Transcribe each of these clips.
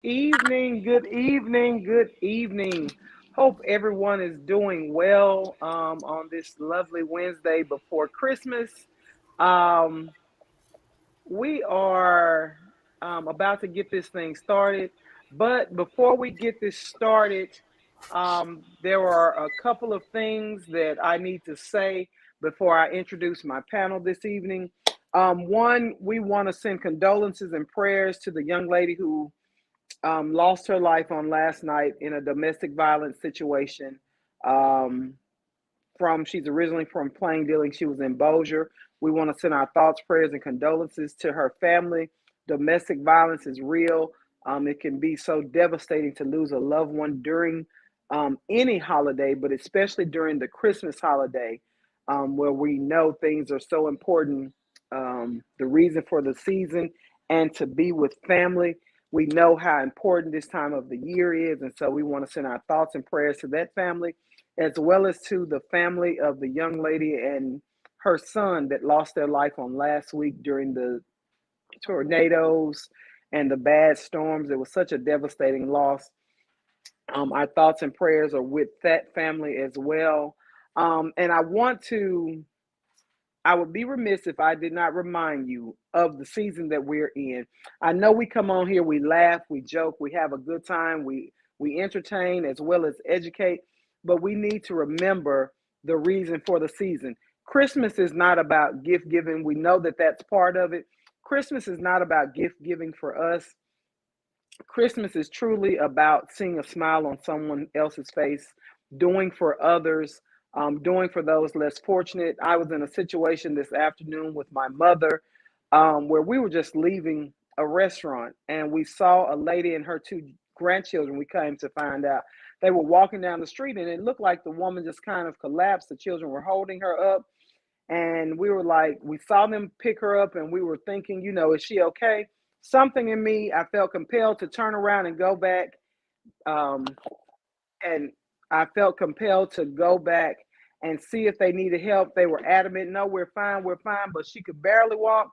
Evening, good evening, good evening. Hope everyone is doing well on this lovely Wednesday before Christmas. Um, we are about to get this thing started, but before we get this started, there are a couple of things that I need to say before I introduce my panel this evening. One, we want to send condolences and prayers to the young lady who lost her life on last night in a domestic violence situation. Um, she's originally from Plain Dealing. She was in Bossier. We want to send our thoughts, prayers, and condolences to her family. Domestic violence is real. It can be so devastating to lose a loved one during any holiday, but especially during the Christmas holiday, where we know things are so important. The reason for the season and to be with family. We know how important this time of the year is, and so we want to send our thoughts and prayers to that family, as well as to the family of the young lady and her son that lost their life on last week during the tornadoes and the bad storms. It was such a devastating loss. Our thoughts and prayers are with that family as well. And I would be remiss if I did not remind you of the season that we're in. I know we come on here, we laugh, we joke, we have a good time, we entertain as well as educate, but we need to remember the reason for the season. Christmas is not about gift giving. We know that that's part of it. Christmas is not about gift giving for us. Christmas is truly about seeing a smile on someone else's face, doing for others, doing for those less fortunate. I was in a situation this afternoon with my mother where we were just leaving a restaurant and we saw a lady and her two grandchildren. We came to find out they were walking down the street and it looked like the woman just kind of collapsed. The children were holding her up and we were like, we saw them pick her up and we were thinking, is she okay? Something in me, I felt compelled to turn around and go back. Um, and I felt compelled to go back and see if they needed help. They were adamant, no, we're fine, but she could barely walk.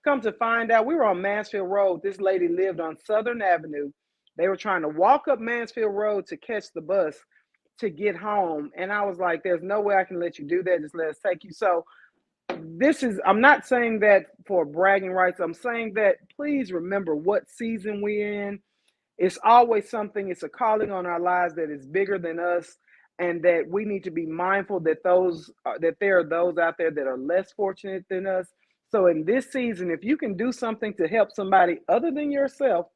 Come to find out, we were on Mansfield Road. This lady lived on Southern Avenue. They were trying to walk up Mansfield Road to catch the bus to get home. And I was like, there's no way I can let you do that. Just let us take you. So I'm not saying that for bragging rights. I'm saying that please remember what season we're in. It's always something, it's a calling on our lives that is bigger than us, and that we need to be mindful that there are those out there that are less fortunate than us. So in this season, if you can do something to help somebody other than yourself,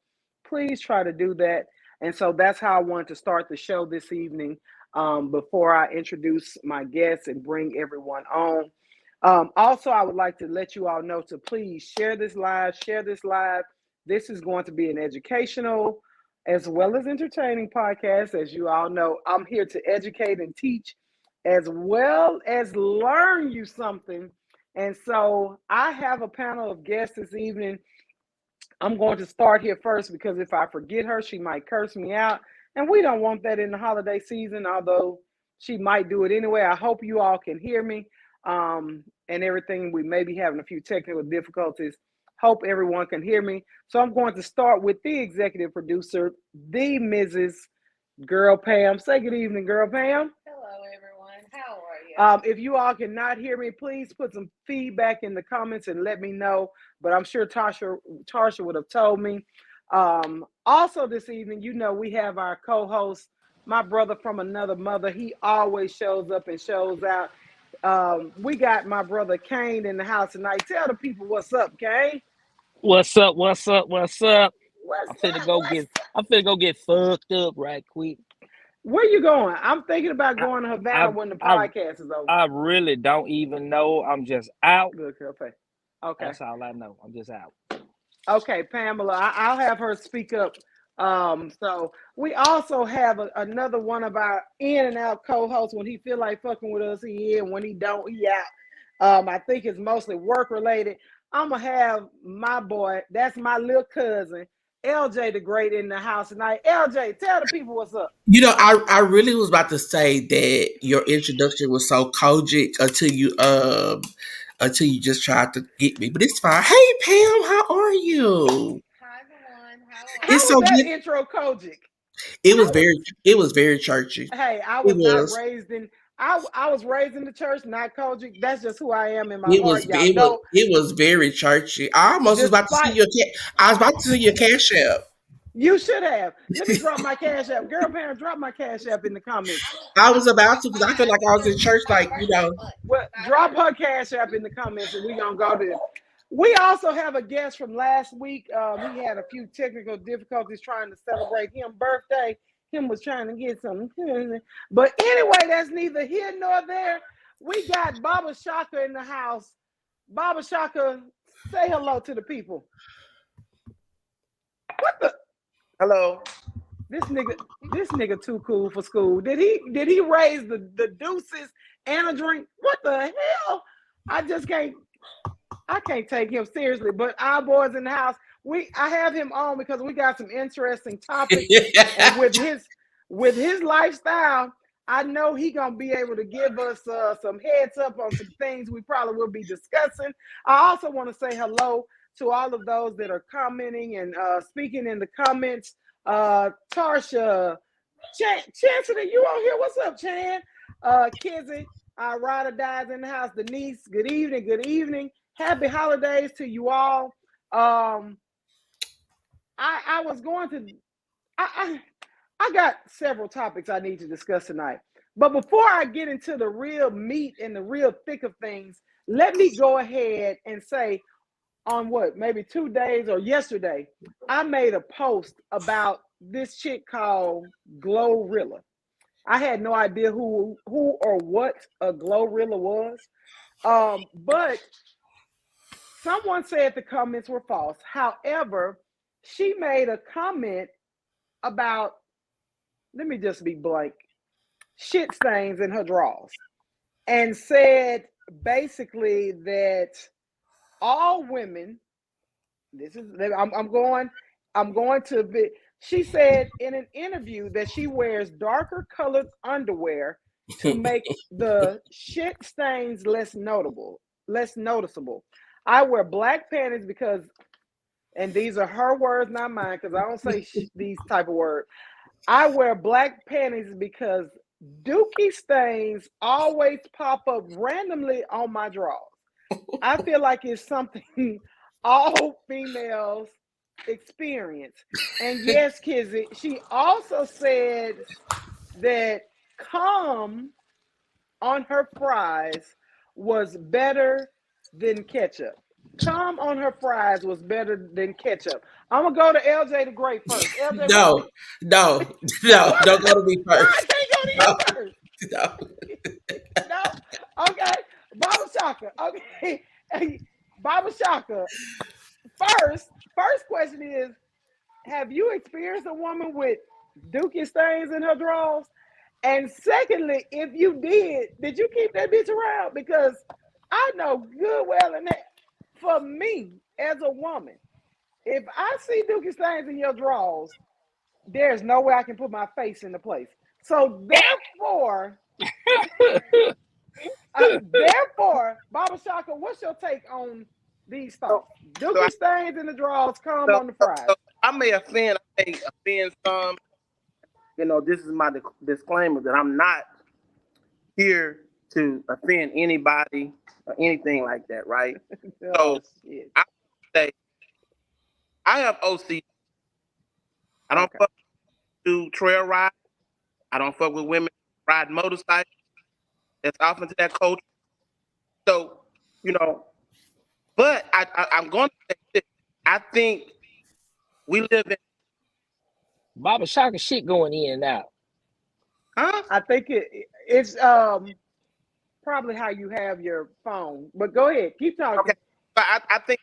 please try to do that. And so that's how I want to start the show this evening. Before I introduce my guests and bring everyone on. Also, I would like to let you all know to please share this live, share this live. This is going to be an educational as well as entertaining podcast. As you all know, I'm here to educate and teach as well as learn you something. And so I have a panel of guests this evening. I'm going to start here first because if I forget her, she might curse me out. And we don't want that in the holiday season, although she might do it anyway. I hope you all can hear me and everything. We may be having a few technical difficulties. Hope everyone can hear me. So I'm going to start with the executive producer, the Mrs. Girl Pam. Say good evening, Girl Pam. Hello, everyone. How are you? If you all cannot hear me, please put some feedback in the comments and let me know. But I'm sure Tarsha would have told me. Also, this evening, we have our co-host, my brother from another mother. He always shows up and shows out. We got my brother Kane in the house tonight. Tell the people what's up, Kane. What's up? What's up? What's up? What's I'm finna up? go get. I'm finna go get fucked up right quick. Where you going? I'm thinking about I, going to I, Havana when the I, podcast is over. I really don't even know. I'm just out. Good, okay. Okay. That's all I know. I'm just out. Okay, Pamela, I'll have her speak up. So we also have another one of our in and out co-hosts. When he feel like fucking with us, he in. When he don't, he out. I think it's mostly work related. I'm gonna have my boy. That's my little cousin, LJ the Great, in the house tonight. LJ, tell the people what's up. I really was about to say that your introduction was so cogent until you just tried to get me. But it's fine. Hey Pam, how are you? Hi, everyone. How How It's was so that good. intro Kojic? It How was was, very churchy. hey, I It was not was. raised in I was raised in the church, not Kojic. That's just who I am in my It heart. was Y'all it was know, it was very churchy. I almost was about to see despite your I was about to see your cash app. you should have. Let me drop my cash app. Girl parent, drop my cash app in the comments. I was about to because I feel like I was in church, like Well, drop her cash app in the comments and we gonna go there. We also have a guest from last week. He had a few technical difficulties trying to celebrate him birthday. Him was trying to get some, but anyway, that's neither here nor there. We got Baba Shaka in the house. Baba Shaka, say hello to the people. What the? Hello. This nigga too cool for school. Did he raise the deuces and a drink? What the hell? I can't take him seriously. But our boys in the house, I have him on because we got some interesting topics, and with his lifestyle, I know he gonna be able to give us some heads up on some things we probably will be discussing. I also want to say hello to all of those that are commenting and speaking in the comments. Tarsha, Chancellor, you on here? What's up, Chan? Kizzy, Ryder dies in the house. Denise, good evening. Good evening. Happy holidays to you all. I was going to. I got several topics I need to discuss tonight. But before I get into the real meat and the real thick of things, let me go ahead and say on maybe 2 days or yesterday, I made a post about this chick called Glorilla. I had no idea who or what a Glorilla was. But someone said the comments were false. However, she made a comment about, let me just be blank, shit stains in her drawers, and said basically that all women, I'm going to be, she said in an interview that she wears darker colored underwear to make the shit stains less noticeable. I wear black panties because, and these are her words, not mine, because I don't say these type of words. I wear black panties because dookie stains always pop up randomly on my drawers. I feel like it's something all females experience. And yes, Kizzy, she also said that cum on her fries was better than ketchup. Cum on her fries was better than ketchup. I'm gonna go to LJ the Great first. LJ, no, don't go to me why first. I can't go to you first? No. Okay. Baba Shaka. Okay. Baba Shaka. First question is, have you experienced a woman with dookie stains in her drawers? And secondly, if you did you keep that bitch around? Because I know good well and that for me as a woman, if I see dookie stains in your drawers, there's no way I can put my face into place. So therefore, Baba Shaka, what's your take on these So, thoughts? so, I, Dookie stains in the drawers, come on the fries. so I may offend some. This is my disclaimer that I'm not here to offend anybody or anything like that, right? Oh, So shit. I say I have OC. I don't Okay. fuck to trail ride. I don't fuck with women riding motorcycles. That's often to that culture. So, you know, but I'm going to say this. I think we live in, Baba Shaka shit going in and out. huh? I think it's probably how you have your phone. But go ahead, keep talking. Okay. But I think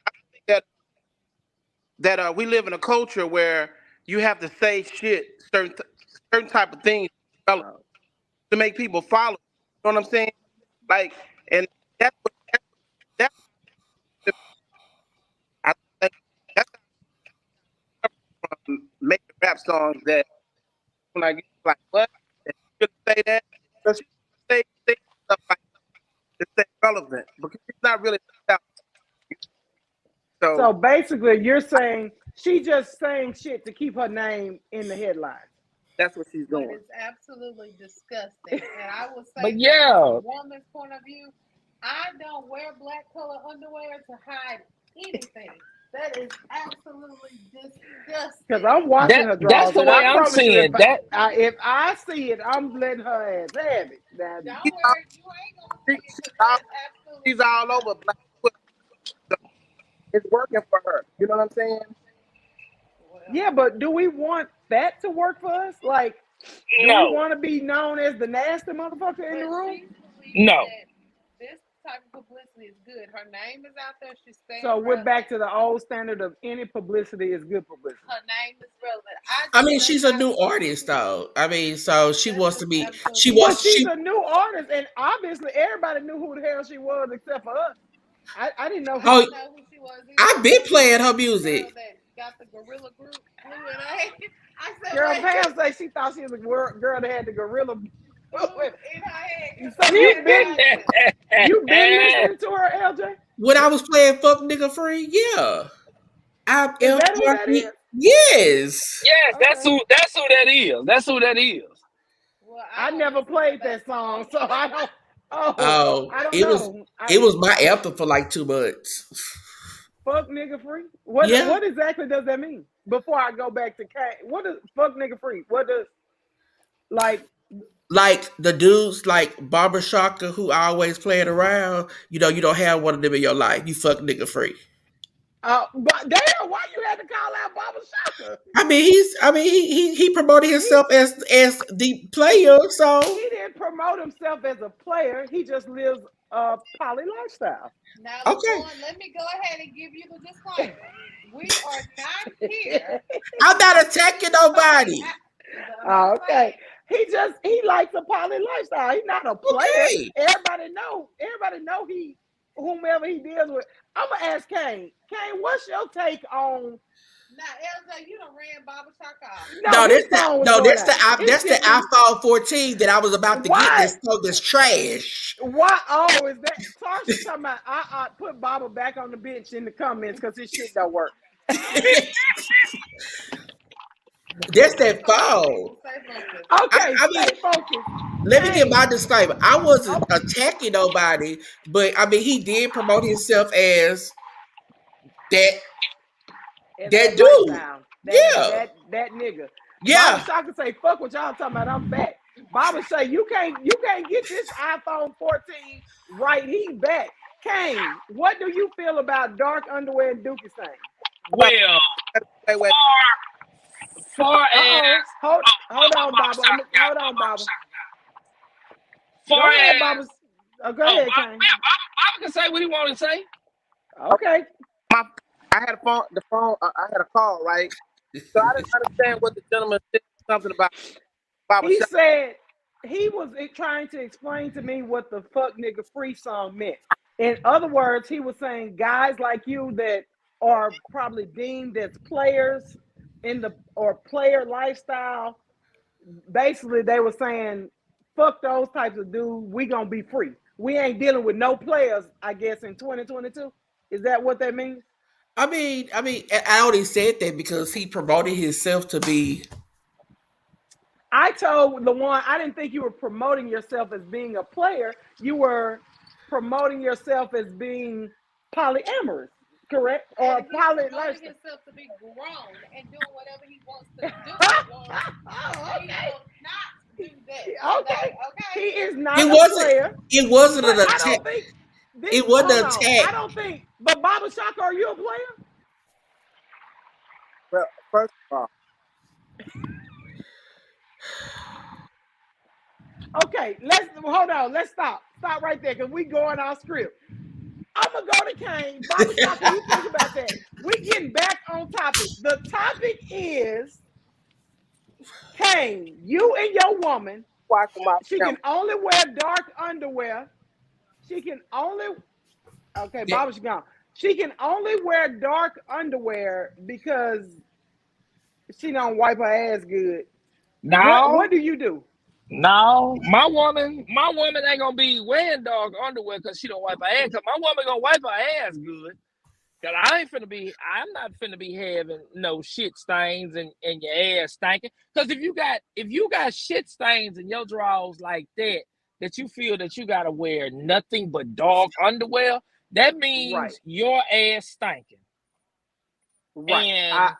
that we live in a culture where you have to say shit, certain type of things to make people follow. You know what I'm saying? Like, and that's what that's I think that's from making rap songs that like what? And you should say that because you say stuff like to stay relevant because it's not really about you. So basically, you're saying she just saying shit to keep her name in the headlines. That's what she's But doing. it's absolutely disgusting. And I would say, But from yeah, a woman's point of view, I don't wear black color underwear to hide anything. That is absolutely disgusting. Because I'm watching her that's draws, the and way I I'm promise you, seeing that. if I see it, I'm letting her ass have it. Now, Don't worry, you ain't gonna see it because that's absolutely She's all over black. It's working for her. You know what I'm saying? yeah, but do we want that to work for us? Like, do we No, want to be known as the nasty motherfucker in the room? She believes no. that this type of publicity is good. Her name is out there. She's staying So we're relevant. back to the old standard of any publicity is good publicity. Her name is relevant. I mean, she's a new artist, though. I mean, so she wants to be. She But wants. she's She. a new artist, and obviously everybody knew who the hell she was except for us. I didn't know. Oh, I didn't know who she was either. I've been playing her Girl music. that got the gorilla group glue in her hand. I said, Girl, wait, Pam said she thought she was a girl that had the gorilla. glue in her hand. So you've been listening to her, LJ? When I was playing "Fuck Nigga Free," yeah, I'm Is that who that is? Yes. Yes, Okay. that's who that is. That's who that is. Well, I never played that song, so I don't. Oh, I don't it know. was it was my anthem for like 2 months. Fuck nigga free. What Yeah. what exactly does that mean? Before I go back to Kane, what does fuck nigga free? What does like the dudes like Barbara Shaka who always playing around, you don't have one of them in your life. You fuck nigga free. but damn, why you had to call out Baba Shaka? I mean, he promoted himself as the player, so He didn't promote himself as a player. He just lives a poly lifestyle. Now, okay. let me go ahead and give you the disclaimer. We are not here. I'm not attacking nobody. Okay. He likes a poly lifestyle. He's not a player. Okay. Everybody know he whomever he deals with. I'm gonna ask Kane. Kane, what's your take on? Now, LJ, you done ran Baba Shaka off. That's the iPhone 14 that I was about to get. This trash. Why? Oh, is that Tarsha talking about? I put Baba back on the bench in the comments because his shit don't work. That's that phone. Okay, I mean, stay focused. Let me get my disclaimer. I wasn't attacking nobody, but I mean, he did promote himself as that dude. That nigga. Yeah. Baba Shaka say, fuck what y'all talking about. I'm back. Baba say, you can't get this iPhone 14 right. He back. Kane, what do you feel about dark underwear and Dookie saying? Well, wait. Far as hold on, Baba. Hold on, Baba. Far as Baba. Go ahead, Kane. Baba can say what he want to say. Okay. I had a phone. I had a call, right? So I didn't understand what the gentleman said. Something about Baba. He said he was trying to explain to me what the fuck nigga free song meant. In other words, he was saying guys like you that are probably deemed as players or player lifestyle. Basically, they were saying, fuck those types of dudes. We gonna be free. We ain't dealing with no players, I guess, in 2022. Is that what that means? I mean, I only said that because he promoted himself to be. I told LaJuan, I didn't think you were promoting yourself as being a player. You were promoting yourself as being polyamorous, correct? Or poly lifestyle. Himself to be grown and doing whatever he wants to do. He will not do that. Okay. He is not It a wasn't. player. It wasn't an I attack. don't think. It wasn't an attack. I don't think. But Baba Shaka, are you a player? Well, first of all. Okay, hold on. Let's stop. Stop right there because we going off script. I'm gonna go to Kane. Baba Shaka, you think about that. We getting back on topic. The topic is Kane. You and your woman. She can only wear dark underwear. She can only. Okay, Baba's gone. She can only wear dark underwear because she don't wipe her ass good. No. What do you do? No, my woman ain't gonna be wearing dark underwear because she don't wipe her ass. Cause my woman gonna wipe her ass good, Cause I'm not finna be having no shit stains and your ass stinking. Cause if you got shit stains in your drawers like that you feel that you gotta wear nothing but dog underwear, that Right. means your ass stinking. Right. And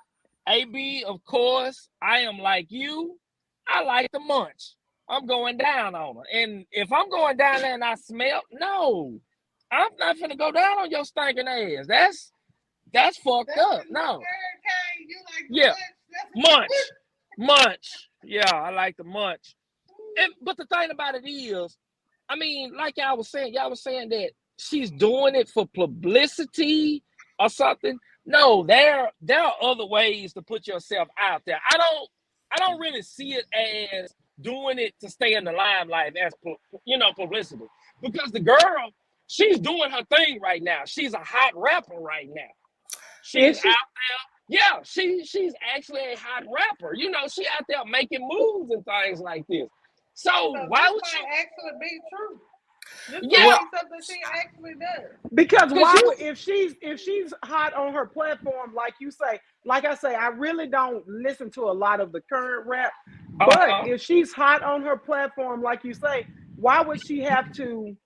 AB, of course, I am like you. I like to munch. I'm going down on her. And if I'm going down there and I smell, no, I'm not finna go down on your stinking ass. That's fucked That's up. the No. hurricane. You like Yeah. munch. Munch. Yeah, I like to munch. But the thing about it is, I mean, like y'all was saying that she's doing it for publicity or something. No, there are other ways to put yourself out there. I don't really see it as doing it to stay in the limelight as publicity. Because the girl, she's doing her thing right now. She's a hot rapper right now. She's Is she? out there. Yeah, she's actually a hot rapper. You know, she out there making moves and things like this. So So why this would might you? actually be true. This Yeah, might be something she actually does. Because because why you. would if she's hot on her platform, like you say, like I say, I really don't listen to a lot of the current rap. But Uh-huh. if she's hot on her platform, like you say, why would she have to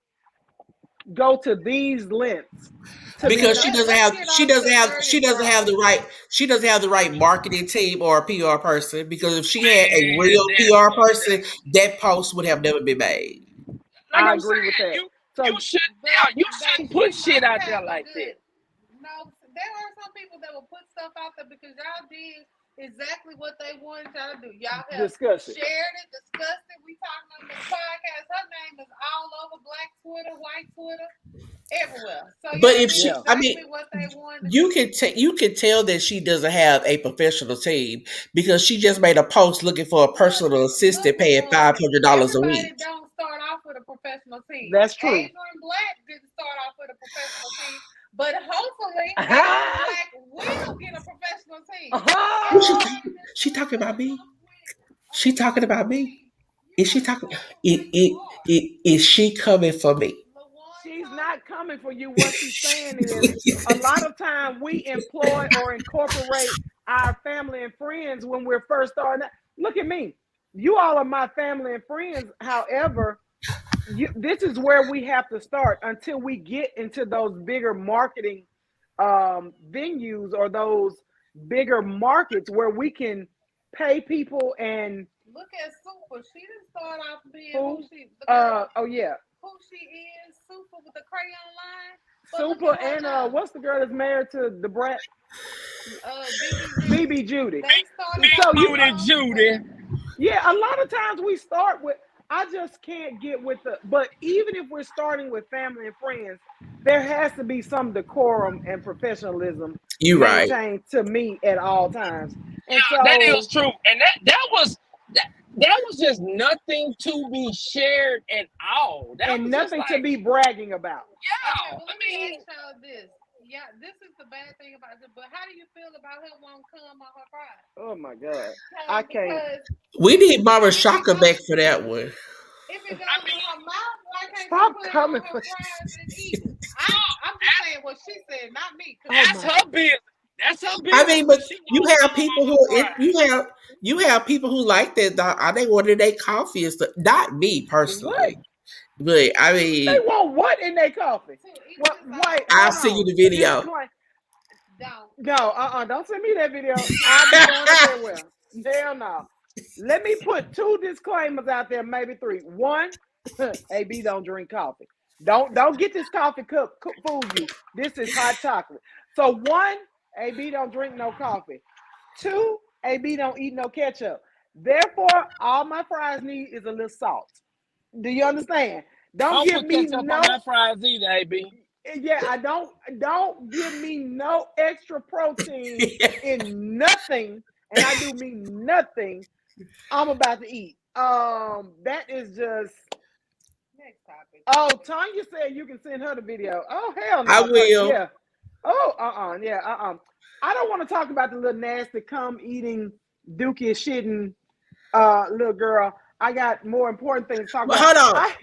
go to these lengths to be because known? Let's get off the she dirty doesn't have draws. the right marketing team or a PR person. Because if she had a Man, real that's PR fucked person, up. that post would have never been made. Like I I'm agree with saying, that. you So should But you they shouldn't put she shit might out there have a like that. good. No, there are some people that will put stuff out there because y'all did exactly what they wanted y'all to do. Y'all have discuss it. shared it, discussed it. We talking on this podcast. Her name is all over Black Twitter, White Twitter, everywhere. So But y'all if did Yeah. exactly what they wanted to you do. can tell that she doesn't have a professional team because she just made a post looking for a personal assistant paying $500 a Everybody week. don't start off with a professional team. That's true. Adrian Black didn't start off with a professional team, but hopefully Adrian Black will get a professional team. Who she Everybody talking? that's She doing talking about stuff me? off with a She talking about professional me? team. You Is she better talking? know where you are. Is she coming for me? LaWan She's Thomas. not coming for you. What she's saying is a lot of time we employ or incorporate our family and friends when we're first starting out. Look at me. You all are my family and friends. However, this is where we have to start until we get into those bigger marketing venues or those bigger markets where we can pay people and Look at Super. She didn't start off being who the girl oh yeah, who she is. Super with the crayon line. But look Super at her and now. what's the girl that's married to the brat? BB BB Judy. They started Big So off you booty Judy. yeah, a lot of times we start with I just can't get with the but even if we're starting with family and friends, there has to be some decorum and professionalism You right. maintained to me at all times. And Yeah, that is so true. And that was just nothing to be shared at all. That and was just nothing to like, be bragging about. Okay, yeah. well, I let me mean, ask y'all this. Yeah, this is the bad thing about it. But how do you feel about her won't come on her pride? Oh my God. I can't. Because We need Mara if it Shaka goes back for that one. if it I goes in mean, her mouth, why can't she Stop put it on coming her for fries and eat it? I'm just saying what she said, not me. Cause oh that's my her business. That's her I business. mean, but If she you wants have some people on who her you fries. have people who like that. I they wanted their coffee and stuff. Not me what? personally, but I They mean, want what in their coffee? to eat What this wait, out, I'll hold send you on. the video. Disclaim don't. no, don't send me that video. I'll be going to bed with. Hell no. Let me put two disclaimers out there, maybe three. One, AB don't drink coffee. Don't get this coffee cup fool you. This is hot chocolate. So one, AB don't drink no coffee. Two, AB don't eat no ketchup. Therefore, all my fries need is a little salt. Do you understand? I Don't don't give put me ketchup on no my fries either, AB. yeah, I don't give me no extra protein in nothing, and I do mean nothing I'm about to eat. That is just. Next topic. Oh, Tanya said you can send her the video. Oh hell I no, cause will. yeah. Oh yeah I don't want to talk about the little nasty cum eating dookie shitting little girl. I got more important things to talk But about. hold on, I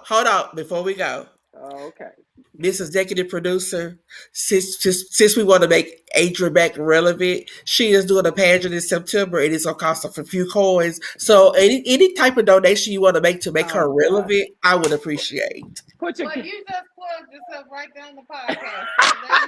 hold on. Before we go, Okay. Miss Executive Producer, since we want to make Adrian back relevant, she is doing a pageant in September and it's gonna cost a few coins. So any type of donation you want to make her Oh God. relevant, I would appreciate. Put your Well, you just plugged yourself right down the podcast. So there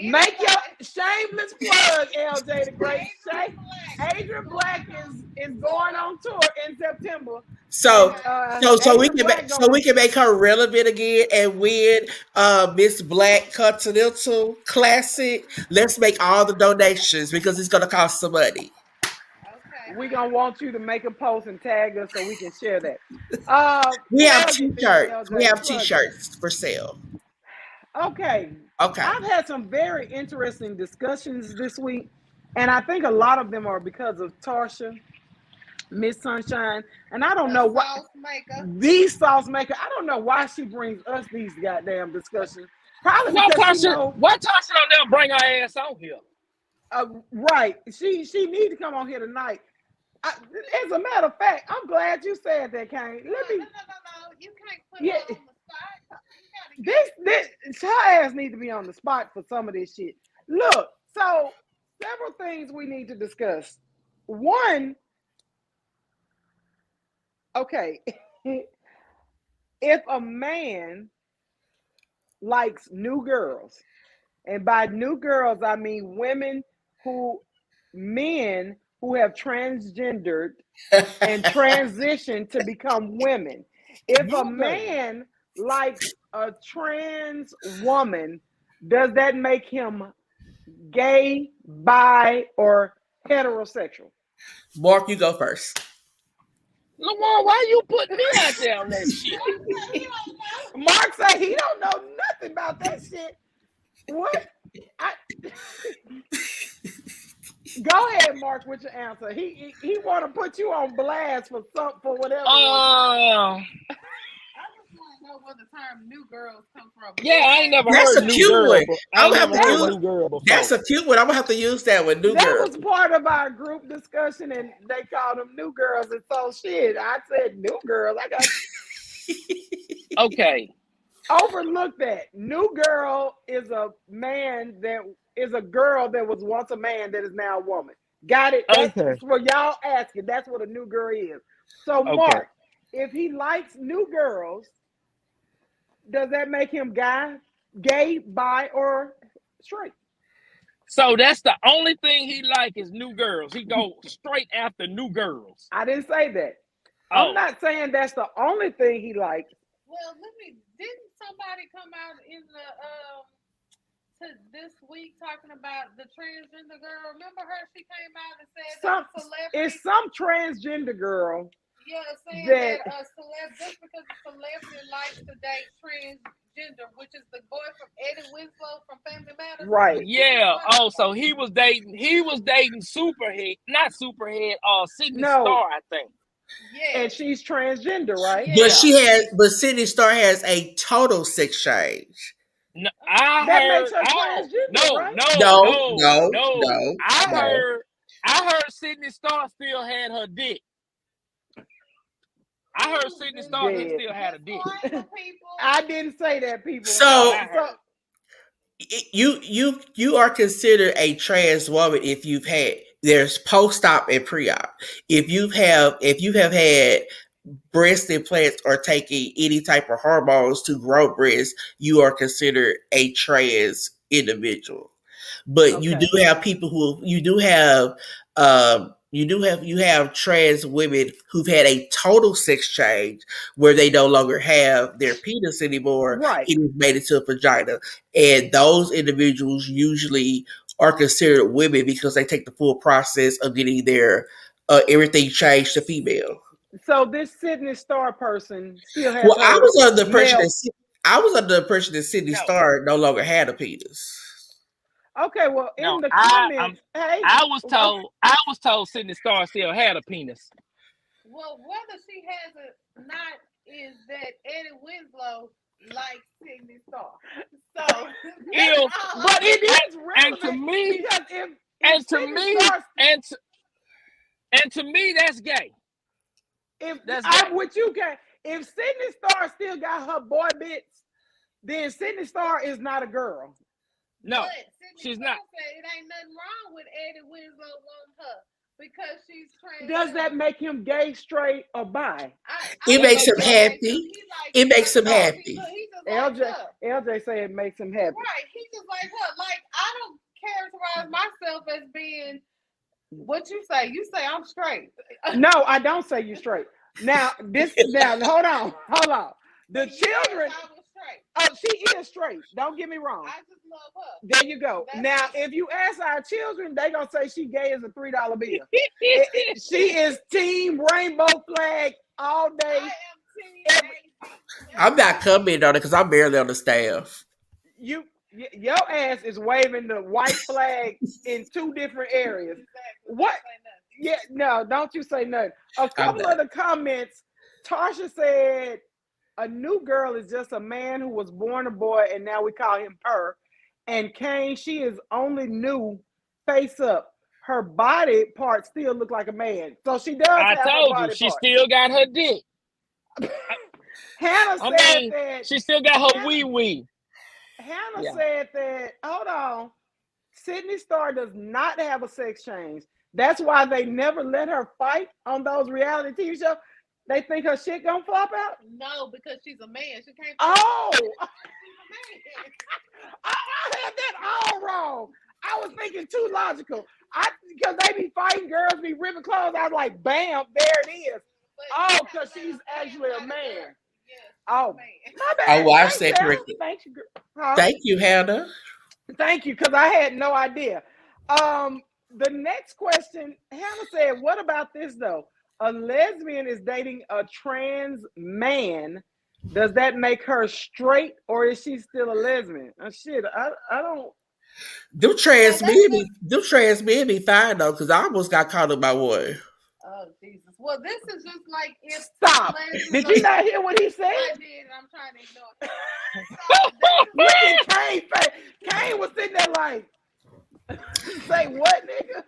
you go. make your Anybody- shameless plug, LJ the Great. Adrian Black. Adrian Black is going on tour in September. So And we Adrian can Black make her relevant again and win Miss Black Continental Classic. Let's make all the donations because it's gonna cost some money. Okay. we're gonna want you to make a post and tag us so we can share that. We have Plug it, Miss t-shirts. We LJ, have plug it. t-shirts for sale. Okay. Okay. I've had some very interesting discussions this week, and I think a lot of them are because of Tarsha, Miss Sunshine, and I don't know what Sauce maker. the sauce maker. I don't know why she brings us these goddamn discussions. Probably Why because she Tasha? know, Why Tasha don't never bring her ass on here? right. She need to come on here tonight. As a matter of fact, I'm glad you said that, Kane. No. You can't put Yeah. her on the spot. You gotta This her ass need to be on the spot for some of this shit. Look, so several things we need to discuss. One, okay, if a man likes new girls, and by new girls I mean men who have transgendered and transitioned to become women. If a man likes a trans woman, does that make him gay, bi, or heterosexual? Mark, you go first. Lamar, why you putting me out there on that shit? Mark said he don't know nothing about that shit. What? Go ahead, Mark, with your answer. He want to put you on blast for whatever. I just want to know where the term "new girls" come from. Yeah, I ain't never That's heard a new cute girl. one. I ain't I'm gonna never have to heard use. new girl before. That's a cute one. I'm gonna have to use that one. New That girl. was part of our group discussion, and they called them new girls. And so shit, I said new girls. I got Okay. overlooked that. New girl is a man that is a girl that was once a man that is now a woman. Got it? That's Okay. for y'all asking. That's what a new girl is. So Mark, if he likes new girls, does that make him gay, bi, or straight? So that's the only thing he like is new girls. He go straight after new girls. I didn't say that. Oh. I'm not saying that's the only thing he likes. Well, didn't somebody come out in the this week talking about the transgender girl? Remember her? She came out and said that a celebrity. It's some transgender girl. Yeah, saying that just because a celebrity likes to date transgender, which is the boy from Eddie Winslow from Family Matters. Right. Yeah. Oh, so he was dating Superhead, not Superhead, Sydney Star, I think. Yeah. And she's transgender, right? Yeah. But Sydney Star has a total sex change. No, makes her transgender, right? No. I heard Sydney Star still had her dick. I heard Sydney Star still had a dick. I didn't say that, people. So you are considered a trans woman if you've had there's post-op and pre-op. If you have had breast implants or taking any type of hormones to grow breasts, you are considered a trans individual. But you do have people who you have trans women who've had a total sex change where they no longer have their penis anymore. Right. It is made into a vagina. And those individuals usually are considered women because they take the full process of getting their everything changed to female. So this Sydney Star person still has. Well, I was under the impression that Sydney Star no longer had a penis. Okay, well, in the comments, I was told Sydney Star still had a penis. Well, whether she has it or not is that Eddie Winslow likes Sydney Star. So, but it is relevant. And to me, that's gay. If Sydney Star still got her boy bits, then Sydney Star is not a girl. No, But Sydney she's Star not. said it ain't nothing wrong with Eddie Winslow wanting her because she's trans. Does that make him gay, straight, or bi? It makes him like happy. It makes him happy. He just LJ, like her. LJ say it makes him happy. Right, he just like her. Like, I don't characterize myself as being what you say. You say I'm straight. No, I don't say you straight. Now hold on. The children. I was straight. Oh, she is straight. Don't get me wrong. I just love her. There you go. Now, if you ask our children, they gonna say she gay as a $3 bill. She is team rainbow flag all day. I am team. I'm not commenting on it because I'm barely on the staff. Your ass is waving the white flag in 2 different areas. Exactly. What? Yeah, no, don't you say nothing. A couple of the comments, Tasha said, a new girl is just a man who was born a boy and now we call him her. And Kane, she is only new face up. Her body parts still look like a man. So she does I have told her body you, she parts. still got her dick. Hannah said that. She still got her wee. Hannah said that, hold on, Sydney Star does not have a sex change. That's why they never let her fight on those reality TV shows. They think her shit gonna flop out? No, because she's a man. She can't. Oh! She's a man. I had that all wrong. I was thinking too logical. Because they be fighting girls, be ripping clothes. I was like, bam, there it is. Oh, because she's actually a man. Oh, my bad. I watched that correctly. Thank you. Thank you, Hannah. Thank you, because I had no idea. The next question, Hannah said, what about this though? A lesbian is dating a trans man. Does that make her straight or is she still a lesbian? Shit, I don't. Them trans men be fine though, because I almost got caught up by one. Oh, Jesus. Well, this is just like if. Stop. Did you not hear what he said? I did, and I'm trying to ignore it. Kane was sitting there like, say what, nigga?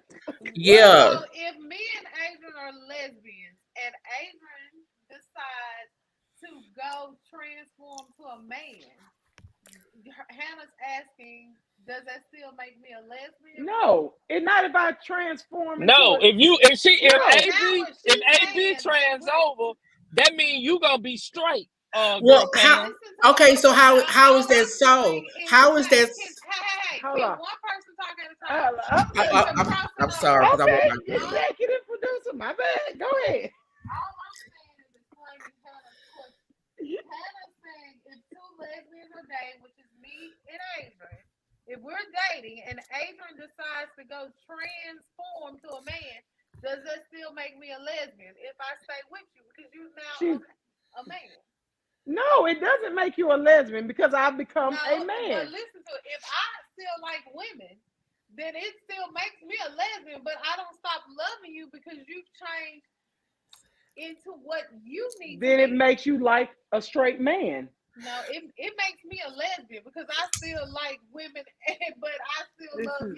Yeah. So if me and Adrian are lesbians and Adrian decides to go transform to a man, Hannah's asking, does that still make me a lesbian? No, it's not if I transform. No, if AB trans over, that means you gonna be straight. Well, okay, so how is that so? How is that? Hey, hold on. One person talking at a time. I'm sorry. Okay, executive producer, my bad. Go ahead. All I'm saying is explaining Hannah's question. Hannah's saying if 2 lesbians are dating, which is me and Adrian, if we're dating and Adrian decides to go transform to a man, does that still make me a lesbian if I stay with you because you're now a man? No, it doesn't make you a lesbian because I've become a man. But listen to it. If I still like women, then it still makes me a lesbian, but I don't stop loving you because you've changed into what you need. Then it makes you like a straight man. No, it makes me a lesbian because I still like women, but I still love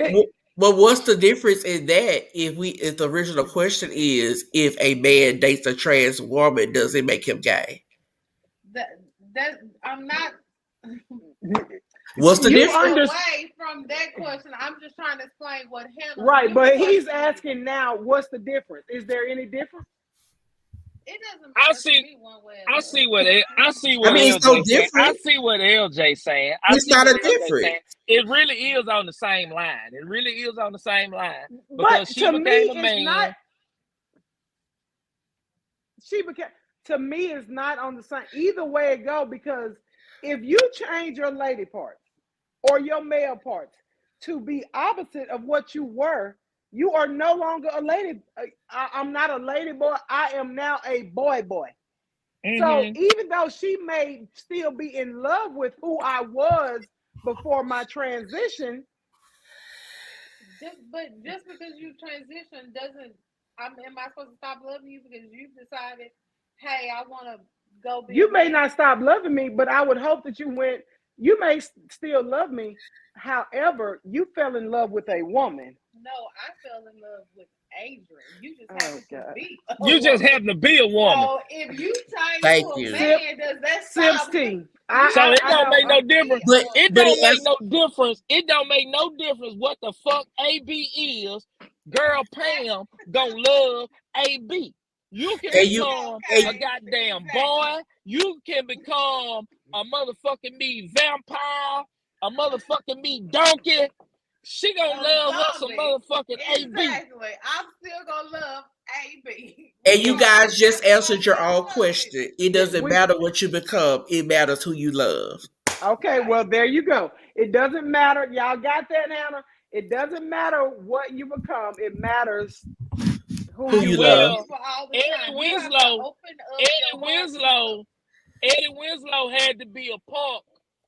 you. But what's the difference in that? If the original question is if a man dates a trans woman, does it make him gay? That I'm not. What's the difference? Away from that question, I'm just trying to explain what Hannah. Right, but he's asking now, what's the difference? Is there any difference? It doesn't matter. I see what it's so different. I see what LJ saying. It's not a difference. It really is on the same line. But she to me, became a man. To me, it's not on the same. Either way it go, because if you change your lady parts or your male parts to be opposite of what you were, you are no longer a lady. I'm not a lady boy. I am now a boy. Mm-hmm. So even though she may still be in love with who I was before my transition. Just because you transition doesn't, am I supposed to stop loving you because you've decided, hey, I want to go be. You may not stop loving me, but I would hope that you may still love me. However, you fell in love with a woman. No, I fell in love with Adrian. You just Oh, happen to God. be. You just happen to be a woman. So if you change Thank to a you. man, does that stop? Simpsteen. So it I don't know. make no difference. But It but don't it make is, no difference. It don't make no difference what the fuck AB is. Girl Pam gonna love AB. You can and you become and a goddamn boy. You can become a motherfucking me vampire, a motherfucking me donkey. She gonna love her some motherfucking AB. Exactly. I'm still gonna love AB. and you guys just answered your own question. It doesn't we- matter what you become; it matters who you love. Okay, well, there you go. It doesn't matter. Y'all got that, Hannah? It doesn't matter what you become. It matters who Who you you love. love. People all the Eddie time. You have to Winslow, open up Eddie your heart. Winslow, Eddie Winslow had to be a punk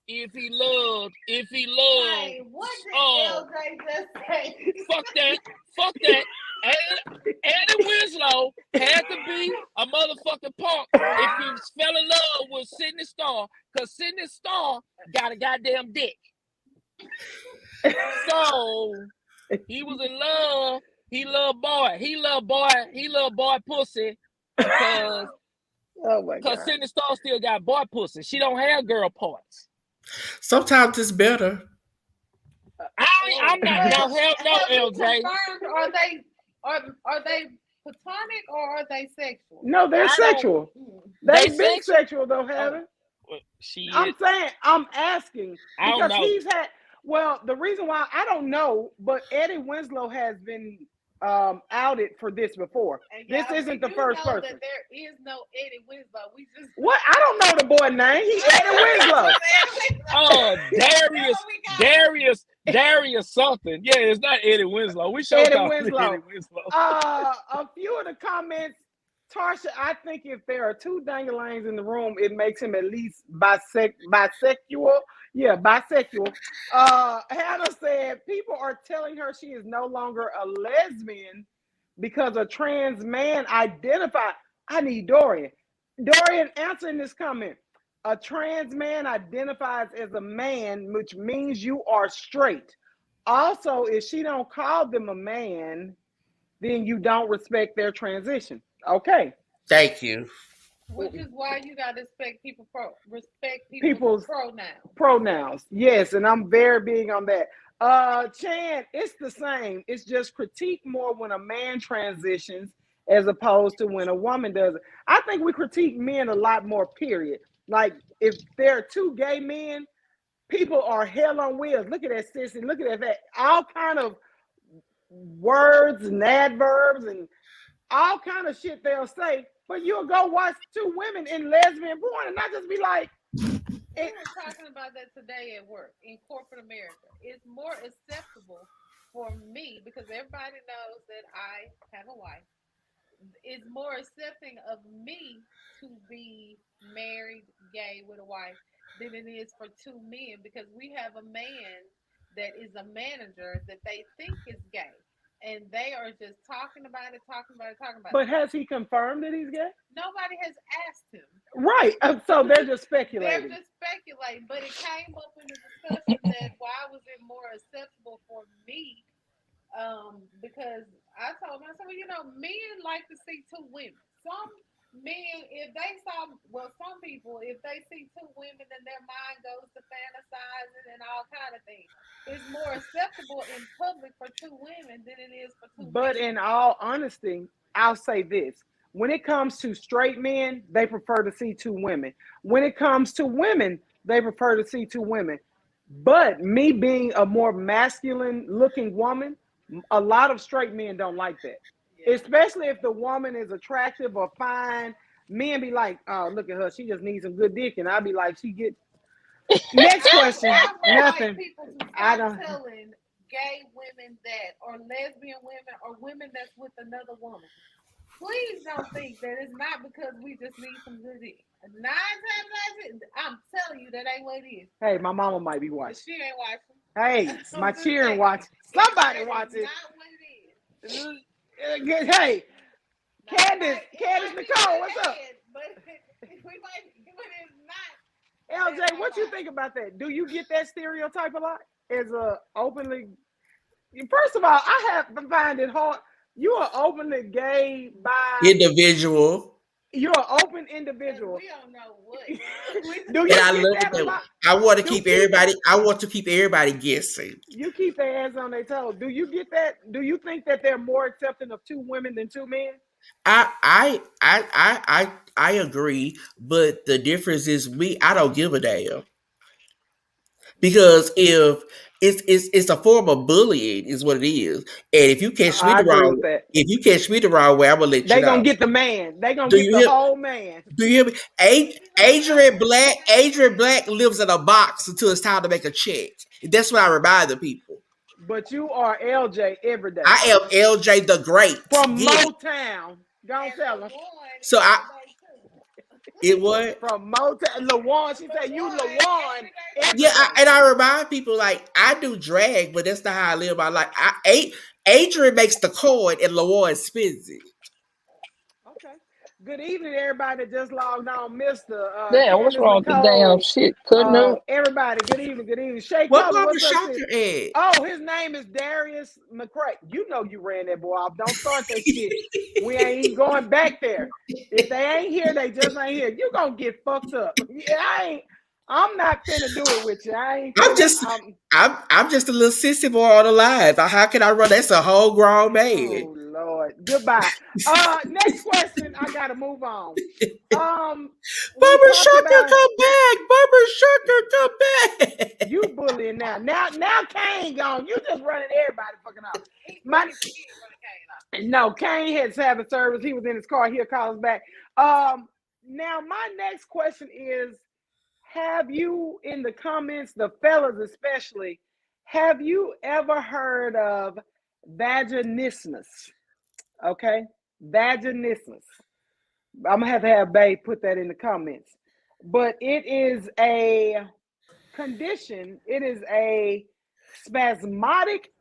if he loved. Hey, what did LJ just say? Fuck that. Eddie Winslow had to be a motherfucking punk if he fell in love with Sydney Starr, because Sydney Starr got a goddamn dick. So he was in love. He loved boy pussy, because Oh my God. Sydney Starr still got boy pussy. She don't have girl parts. Sometimes it's better. I'm not now. Hell no, Have you LJ. confirmed, are they platonic or are they sexual? No, they're I don't- sexual. They They've been sexual? sexual though, haven't? She. I'm saying, I'm asking I don't because know. he's had. Well, the reason why I don't know, but Eddie Winslow has been outed for this before. And This y'all, isn't the you first know person. that there is no Eddie Winslow. We just What? I don't know the boy name. He's Eddie Winslow. Oh, Darius something. Yeah, it's not Eddie Winslow. We sure Eddie call him Winslow. Eddie Winslow. A few of the comments, Tarsha, I think if there are two dangalangs in the room, it makes him at least bisexual. Yeah, bisexual. Hannah said people are telling her she is no longer a lesbian because a trans man identified. I need Dorian. Dorian, answering this comment. A trans man identifies as a man, which means you are straight. Also, if she don't call them a man, then you don't respect their transition. Okay. Thank you. which is why you gotta respect respect People's pronouns. Pronouns. Yes, and I'm very big on that. Chan, it's the same. It's just critique more when a man transitions as opposed to when a woman does it. I think we critique men a lot more, period. Like if there are two gay men, people are hell on wheels. Look at that sissy, look at that. All kind of words and adverbs and all kind of shit they'll say, but you'll go watch two women in lesbian porn and not just be like, We were talking about that today at work in corporate America. It's more acceptable for me because everybody knows that I have a wife. It's more accepting of me to be married, gay with a wife than it is for two men because we have a man that is a manager that they think is gay. And they are just talking about it. but has he confirmed that he's gay? Nobody has asked him. Right. So they're just They're speculating. just speculating, but it came up in the discussion that why was it more acceptable for me? Because I told him, I said, well, men like to see two women. Some men, if they saw, well, some people, if they see two women, then their mind goes to fantasizing and all kind of things. It's more acceptable in public for two women than it is for two But men. in all honesty, I'll say this. When it comes to straight men, they prefer to see two women. When it comes to women, they prefer to see two women. But me being a more masculine looking woman, a lot of straight men don't like that. Yeah. Especially if the woman is attractive or fine. Men be like, oh, look at her. She just needs some good dick. And I'll be like, she get. Next question. I would Nothing. like people to I stop don't. telling gay women that, or lesbian women, or women that's with another woman. Please don't think that it's not because we just need some good dick. 9 times out of 10, I'm telling you that ain't what it is. Hey, my mama might be But watching. she ain't watching. Hey, I'm my just cheering saying. watching. Somebody That is watching. not what it is. Hey, Now, Candace it might be Nicole, in what's the up? head, but it's not. LJ, what you think about that? Do you get that stereotype a lot? As a openly, first of all, I have find it hard. You are openly gay by individual. you're an open 'Cause individual. we don't know what. Do And you I get love that a it. lot? I want to Do keep people everybody. I want to keep everybody guessing. you keep their ass on their toes? Do you get that? Do you think that they're more accepting of two women than two men? I agree, but the difference is me. I don't give a damn because if it's a form of bullying, is what it is. And I agree with that. if you catch me the wrong way, I'm gonna let you They know. gonna get the man. They gonna Do get you the hear? whole man. Do you hear me? Adrian Black lives in a box until it's time to make a check. That's what I remind the people. But you are LJ every day. I am LJ the Great. From Get it? Motown. Don't tell them. So it was. From Motown. Lawan. She said you Lawan every Yeah, day. and I remind people like I do drag, but that's not how I live my life. Adrian makes the coin and Lawan spins it. Okay. Good evening, everybody that just logged on. Mr. Damn, what's Candace wrong with the damn Nicole. shit cutting up? Everybody, good evening, good evening. Shay What Color, Barbara what's up, sis? Shocker at? Oh, his name is Darius McCray. You know you ran that boy off. Don't start that shit. We ain't even going back there. If they ain't here, they just ain't here. You gonna get fucked up. Yeah, I'm not finna do it with you. I ain't I'm finna. just I'm just a little sissy boy on the line. How can I run? That's a whole grown man. Oh Lord. Goodbye. Next question. I gotta move on. We Barbara talked Shocker, about come back! Barbara Shocker, come back! you bullying now. Now Kane gone. You just running everybody fucking off. No, Kane has having service. He was in his car. He'll call us back. Now my next question is: have you in the comments, the fellas especially, have you ever heard of vaginismus? Okay, vaginismus. I'm gonna have Babe put that in the comments. But it is a condition. It is a spasmodic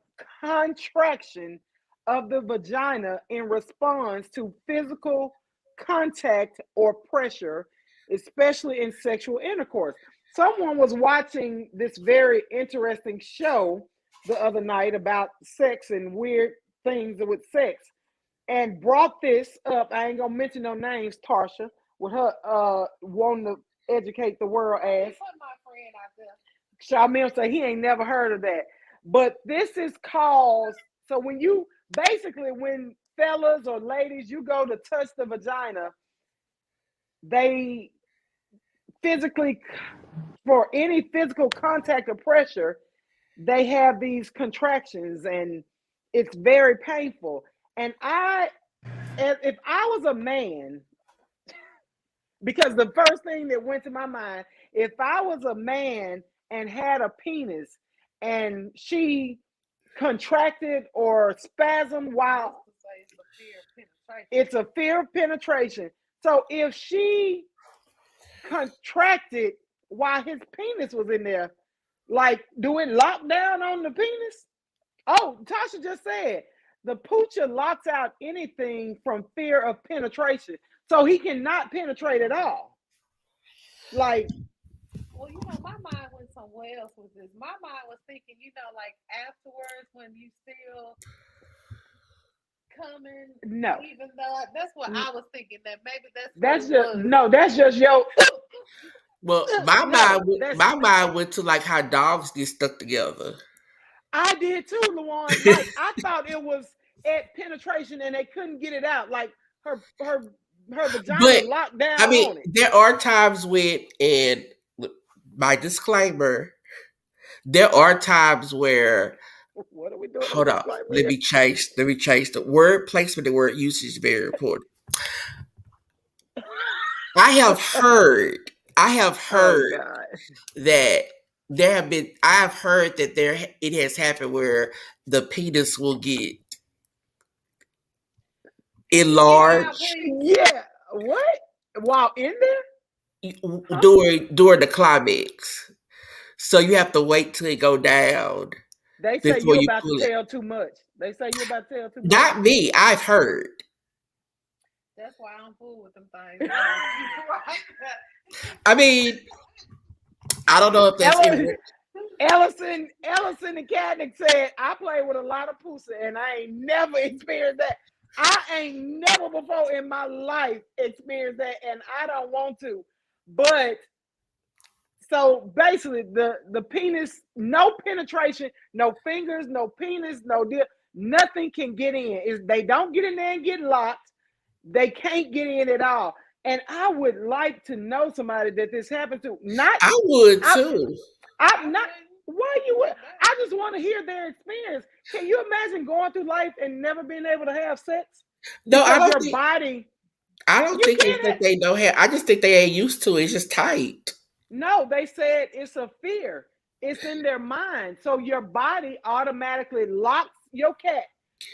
contraction of the vagina in response to physical contact or pressure, especially in sexual intercourse. Someone was watching this very interesting show the other night about sex and weird things with sex and brought this up. I ain't gonna mention no names, Tarsha, with her wanting to educate the world ass. Shamil said he ain't never heard of that. But this is called, so when you basically when fellas or ladies you go to touch the vagina, they physically, for any physical contact or pressure, they have these contractions and it's very painful. And if I was a man, because the first thing that went to my mind, if I was a man and had a penis and she contracted or spasmed while it's a fear of penetration. So if she contracted while his penis was in there, like, do it lock down on the penis? Oh, Tasha just said the poocher locks out anything from fear of penetration. So he cannot penetrate at all. Like, well, my mind went somewhere else with this. My mind was thinking, like afterwards when you still coming, no. Even though that's what I was thinking, that maybe that's just no. That's just your. Well, my mind went to like how dogs get stuck together. I did too, Luan. Like I thought it was at penetration and they couldn't get it out. Like her vagina locked down on it. There are times when, and my disclaimer, there are times where. What are we doing? Hold on. Let me change the word placement. The word usage is very important. I have heard that there have been. I have heard that it has happened where the penis will get enlarged. Yeah. What? While in there? During the climax. So you have to wait till it go down. They say you're about to tell too much. Not me. I've heard. That's why I'm fool with them things. I mean, I don't know if that's Ellison and Katnick said, I played with a lot of pussy and I ain't never experienced that. I ain't never before in my life experienced that, and I don't want to. But so basically, the penis, no penetration, no fingers, no penis, no deal, nothing can get in. Is they don't get in there and get locked. They can't get in at all. And I would like to know somebody that this happened to. Not I would I, too. I'm not. Why you would? I just want to hear their experience. Can you imagine going through life and never being able to have sex No, because your body? I don't You think it's can't. that they don't have. I just think they ain't used to it. It's just tight. No, they said it's a fear. It's in their mind. So your body automatically locks your cat.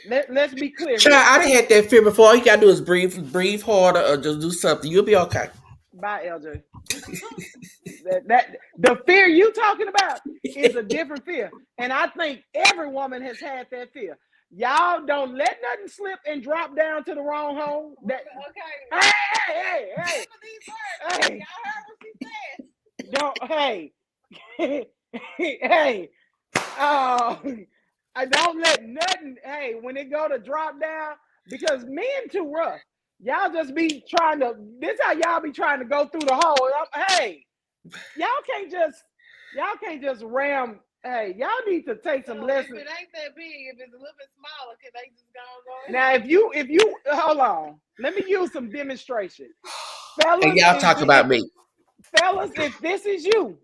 Let's be clear Child, here. I done had that fear before. All you gotta do is breathe harder, or just do something. You'll be okay. Bye, LJ. that the fear you talking about is a different fear. And I think every woman has had that fear. Y'all don't let nothing slip and drop down to the wrong hole. Okay. Hey. Y'all heard what she said. Don't hey. Uh, I don't let nothing, hey, when it go to drop down, because men too rough. Y'all just be trying to, this how y'all be trying to go through the hole. Hey, y'all can't just ram, hey, y'all need to take some lessons. If it ain't that big, if it's a little bit smaller, can they just go Now, if you, hold on, let me use some demonstration. Fellas, And y'all talk about me. Fellas, if this is you,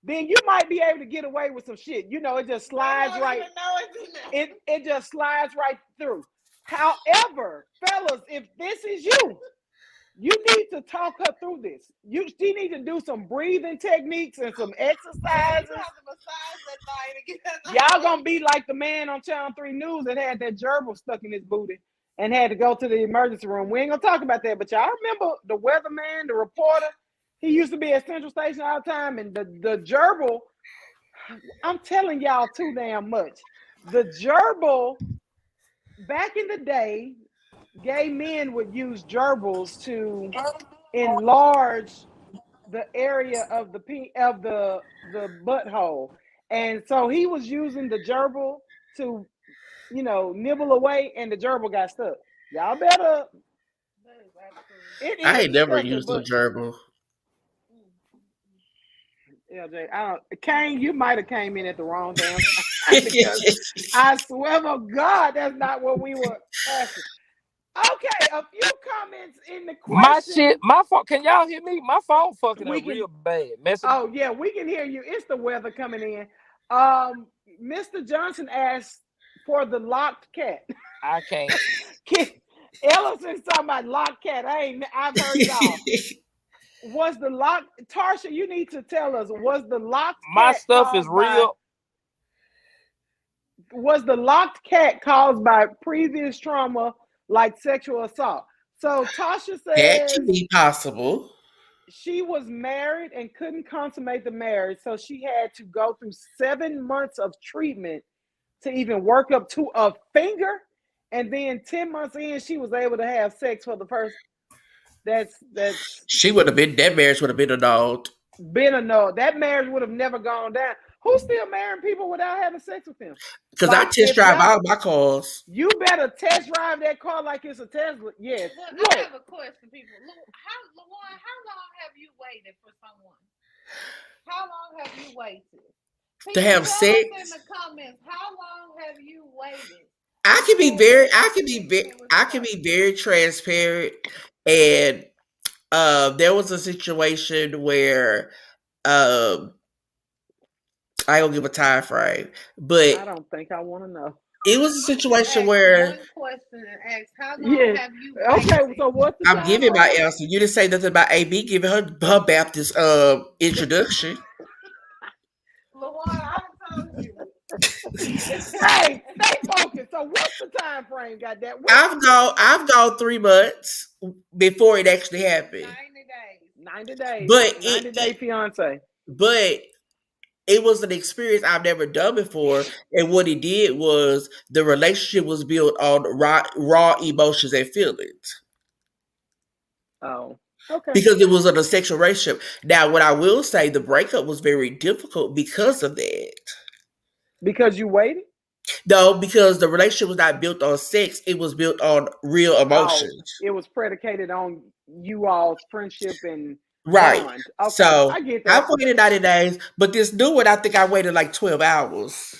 then you might be able to get away with some shit. You know, it just slides right. It just slides right through. However, fellas, if this is you, you need to talk her through this. She need to do some breathing techniques and some exercises. Y'all gonna be like the man on Channel 3 News that had that gerbil stuck in his booty and had to go to the emergency room. We ain't gonna talk about that, but y'all remember the weatherman, the reporter? He used to be at Central Station all the time, and the gerbil, I'm telling y'all too damn much. The gerbil, back in the day, gay men would use gerbils to enlarge the area of the butthole, and so he was using the gerbil to, nibble away, and the gerbil got stuck. Y'all better. It I is ain't never disgusting, used a but gerbil. LJ, Kane, you might have came in at the wrong damn time because I swear to God, that's not what we were asking. Okay, a few comments in the question. My phone. Can y'all hear me? My phone fucking We up can. real bad. Oh yeah, we can hear you. It's the weather coming in. Mr. Johnson asked for the locked cat. I can't. Ellison's talking about locked cat. I've heard it all. Was the lock, Tarsha? You need to tell us. Was the locked My cat stuff is real. Was the locked cat caused by previous trauma like sexual assault? So Tasha That says can be possible. she was married and couldn't consummate the marriage, so she had to go through 7 months of treatment to even work up to a finger, and then 10 months in, she was able to have sex for the first. That's She would have been, that marriage would have been annulled. been a no. That marriage would have never gone down. Who's still marrying people without having sex with them? Because I Like, test drive all my cars. you better test drive that car like it's a Tesla. Yes. Look, I have a question, people. LaJuan, how long have you waited for someone? How long have you waited? To have sex? In the comments, how long have you waited? I can be very transparent. And there was a situation where I don't give a time frame, but I don't think I want to know. it was a situation where one question and ask how long have you waited? Okay, so what's the I'm giving my answer. You didn't say nothing about AB giving her Baptist introduction. LaJuan, I told you. Hey, stay focused. So what's the time frame? Got that? I've gone 3 months before it actually happened. 90 days. But 90-day fiance. But it was an experience I've never done before. And what it did was the relationship was built on raw emotions and feelings. Oh. Okay. because it was a sexual relationship. Now, what I will say, the breakup was very difficult because of that. Because you waited? No, because the relationship was not built on sex; it was built on real Oh, emotions. it was predicated on you all's friendship and Right. bond. Okay, So I get I that. waited 90 days, but this new one, I think I waited like 12 hours.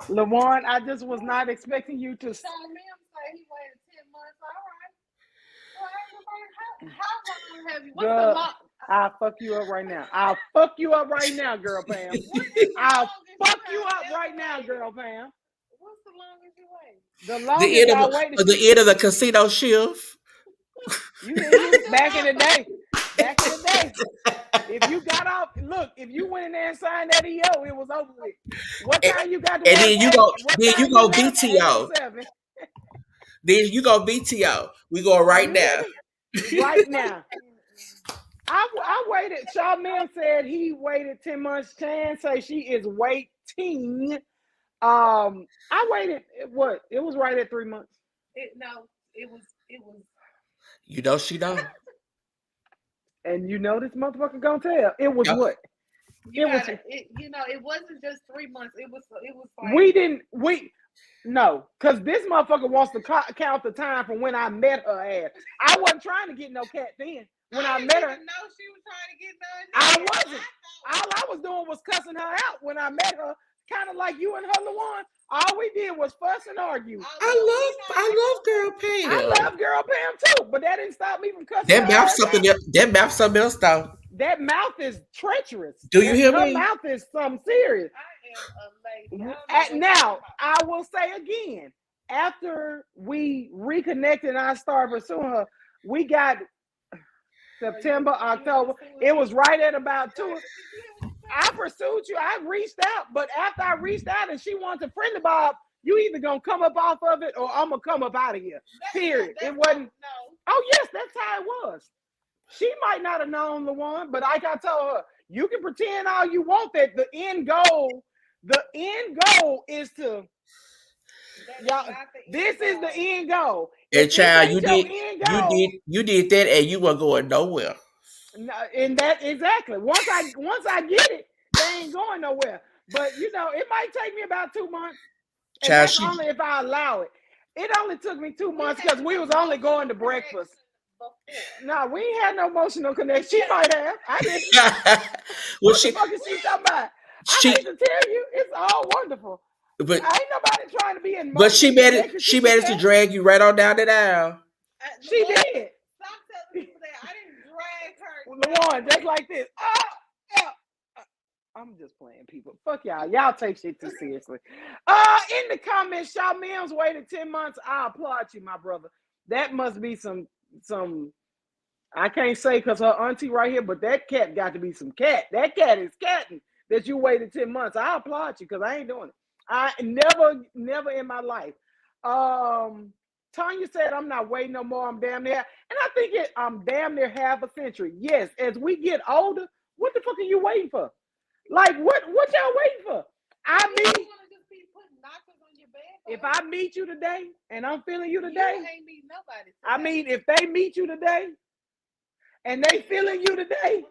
Lawan, I just was not expecting you to. So Mim say he waited 10 months. All right. Well, how long have you? What's the Girl, long? I'll fuck you up right now. I'll fuck you up right now, girl Pam. What is the I'll longest fuck you you have up ever right now, waited? girl Pam. What's the longest you waited? The The longest end I of waited, the end of the casino shift. you hear you back in the day. Back in the day. If you got off, look, if you went in there and signed that EO, it was over with. What And, time you got to and work? then you Eight. go What then you time you go left? 8 to BTO. 7. Then you go BTO. We go right You now. hear me? Right now. I waited. Shaw Mill said he waited 10 months. Chan say she is waiting. I waited what? It was right at 3 months. No, it was. You know she know. And you know this motherfucker gonna tell. It was Yep. what? You It was gotta, it wasn't just 3 months. It was like we didn't no, because this motherfucker wants to count the time from when I met her ass. I wasn't trying to get no cat then. When I didn't met her, even know she was trying to get none. I then. wasn't. All I was doing was cussing her out when I met her, kind of like you and her, Lawan. All we did was fuss and argue. I love girl I Pam. love girl Pam too, but that didn't stop me from cussing her That mouth ass something out. else. That mouth something else though. That mouth is treacherous. Do you hear Her me? mouth is something serious. I am a lady. I don't know what Now, I will say again, after we reconnected and I started pursuing her, we got September, October. It was right at about 2. I pursued you. I reached out, but after I reached out and she wanted to friend Bob, you either gonna come up off of it or I'm gonna come up out of here. Period. It wasn't. No. Oh yes, that's how it was. She might not have known the one, but like I told her, you can pretend all you want that the end goal is to y'all. This is the end goal. And If this child, ain't your end goal, you did that, and you weren't going nowhere. no, and that exactly. Once I get it, they ain't going nowhere. But it might take me about 2 months, and Child, that's only if I allow it. It only took me 2 months because we was only going to breakfast. No, we ain't had no emotional connection. She might have. I didn't. well, What the fuck is she talking about? I hate to tell you, it's all wonderful. but Ain't nobody trying to be emotionally but she connected managed to drag you right on down the aisle. She did. Stop telling people that. I didn't drag her. Lawan, just like this. I'm just playing, people. Fuck y'all. Y'all take shit too seriously. In the comments, Shaw Mims waited 10 months. I applaud you, my brother. That must be some I can't say because her auntie right here, but that cat got to be some cat. That cat is catting that you waited 10 months. I applaud you because I ain't doing it. I never in my life. Tanya said, I'm not waiting no more. I'm damn near. And I think I'm damn near half a century. Yes, as we get older, what the fuck are you waiting for? Like, what y'all waiting for? I mean, if I meet you today and I'm feeling you today, you ain't meet nobody today. I mean, if they meet you today and they feeling you today,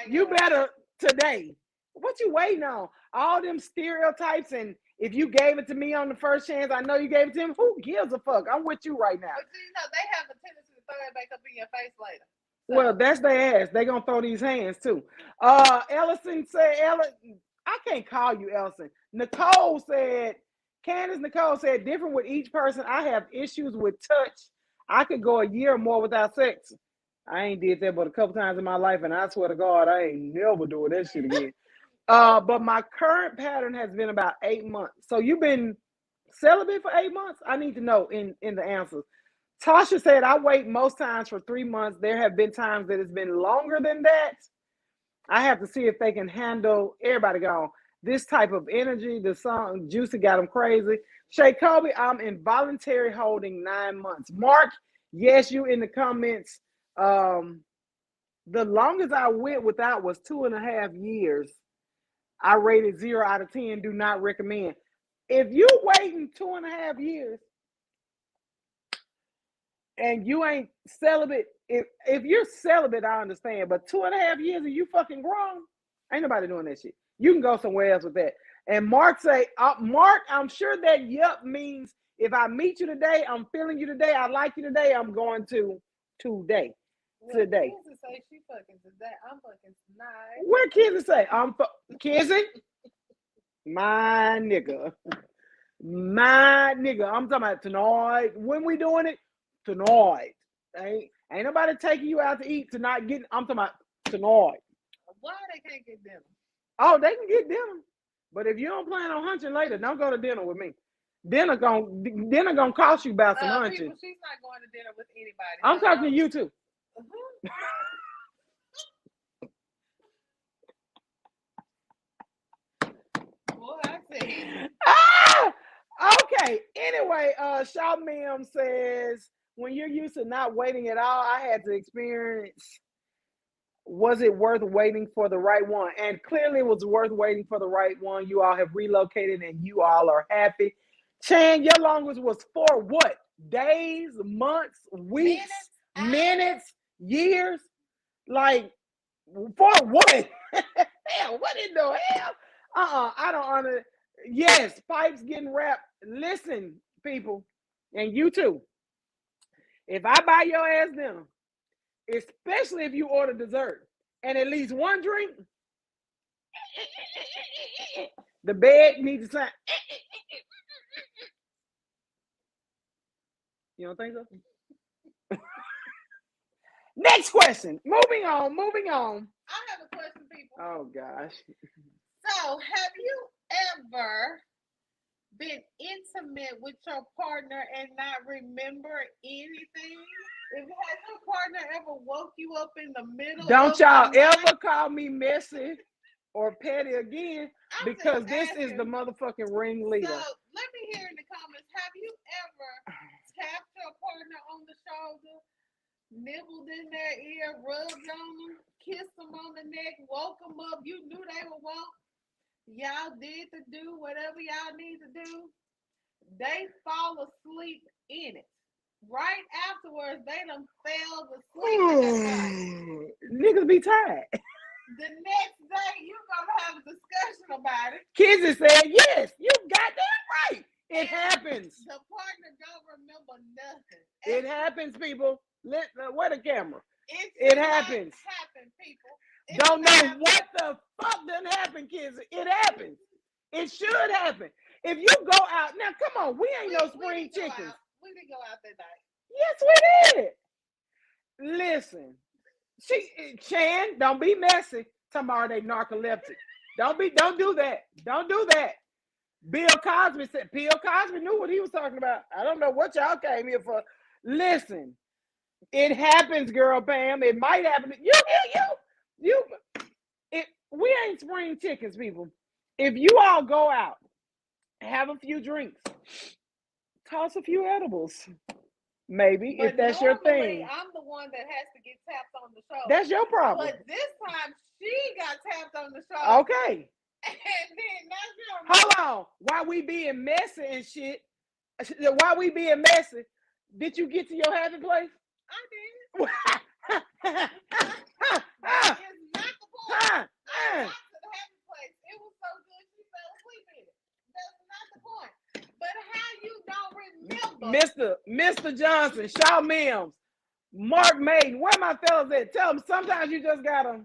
you better today. What you waiting on? All them stereotypes, and if you gave it to me on the first chance, I know you gave it to him. Who gives a fuck? I'm with you right now. But they have a tendency to throw it back up in your face later. So. Well, that's their ass. They gonna throw these hands too. Ellison said, I can't call you Ellison. Candace Nicole said, different with each person. I have issues with touch. I could go a year or more without sex. I ain't did that but a couple times in my life, and I swear to God, I ain't never doing that shit again. But my current pattern has been about 8 months. So you've been celibate for 8 months? I need to know in the answers. Tasha said, I wait most times for 3 months. There have been times that it's been longer than that. I have to see if they can handle everybody gone. This type of energy, the song Juicy got them crazy. Shay Kobe, I'm involuntary holding 9 months. Mark, yes, you in the comments. The longest I went without was 2.5 years. I rated 0 out of 10. Do not recommend. If you waiting 2.5 years, and you ain't celibate, if you're celibate, I understand. But 2.5 years and you fucking grown, ain't nobody doing that shit. You can go somewhere else with that. And Mark say, Mark, I'm sure that yup means if I meet you today, I'm feeling you today, I like you today, I'm going to today. Well, Today. Kizzy say she fucking today. I'm fucking tonight. Where Kizzy say? Kizzy? My nigga. My nigga. I'm talking about tonight. When we doing it? Tonight. Ain't nobody taking you out to eat to not get. I'm talking about tonight. Why they can't get dinner? Oh, they can get dinner. But if you don't plan on hunching later, don't go to dinner with me. Dinner gonna cost you about some hunching. People, she's not going to dinner with anybody. I'm talking to you too. Boy, I see. Okay. Anyway, Shaw Mim says, when you're used to not waiting at all, I had to experience, was it worth waiting for the right one? And clearly it was worth waiting for the right one. You all have relocated and you all are happy. Chan, your longest was for what? Days, months, weeks, minutes, years? Like, for what? Hell, what in the hell? I don't honor. Yes, pipes getting wrapped. Listen, people, and you too. If I buy your ass dinner, especially if you order dessert and at least one drink, the bed needs to sound. You don't think so? Next question. Moving on. I have a question, people. Oh gosh. So, have you ever been intimate with your partner and not remember anything? Has your partner ever woke you up in the middle? Don't of y'all the night? ever call me messy or petty again, because this is the motherfucking ringleader. So, let me hear in the comments, have you ever tapped your partner on the shoulder, nibbled in their ear, rubbed on them, kissed them on the neck, woke them up? You knew they were woke. Y'all did to do whatever y'all need to do. They fall asleep in it. Right afterwards, they done fell asleep in that body. Niggas be tired. The next day, you gonna have a discussion about it. Kids is saying, yes, you goddamn right. It happens. The partner don't remember nothing. It happens, people. Where the camera? It happens. Happen, people. Don't know what the fuck done happened, kids. It happens. It should happen. If you go out now, come on, we ain't no spring chickens. We didn't go out that night. Yes, we did. Listen, Chan, don't be messy. Tomorrow they narcoleptic. Don't do that. Don't do that. Bill Cosby knew what he was talking about. I don't know what y'all came here for. Listen, it happens, girl, Pam. It might happen. We ain't spring chickens, people. If you all go out, have a few drinks, toss a few edibles, maybe, but if that's your thing. I'm the one that has to get tapped on the shoulder. That's your problem. But this time, she got tapped on the shoulder. Okay. And then that's your hold on. While we being messy and shit, while we being messy, did you get to your happy place? I did. That is not the point. I got to the happy place. It was so good she fell asleep in it. That's not the point. But how you don't remember? Mr. Johnson, Shaw Mims, Mark Maiden, where my fellas at? Tell them sometimes you just gotta.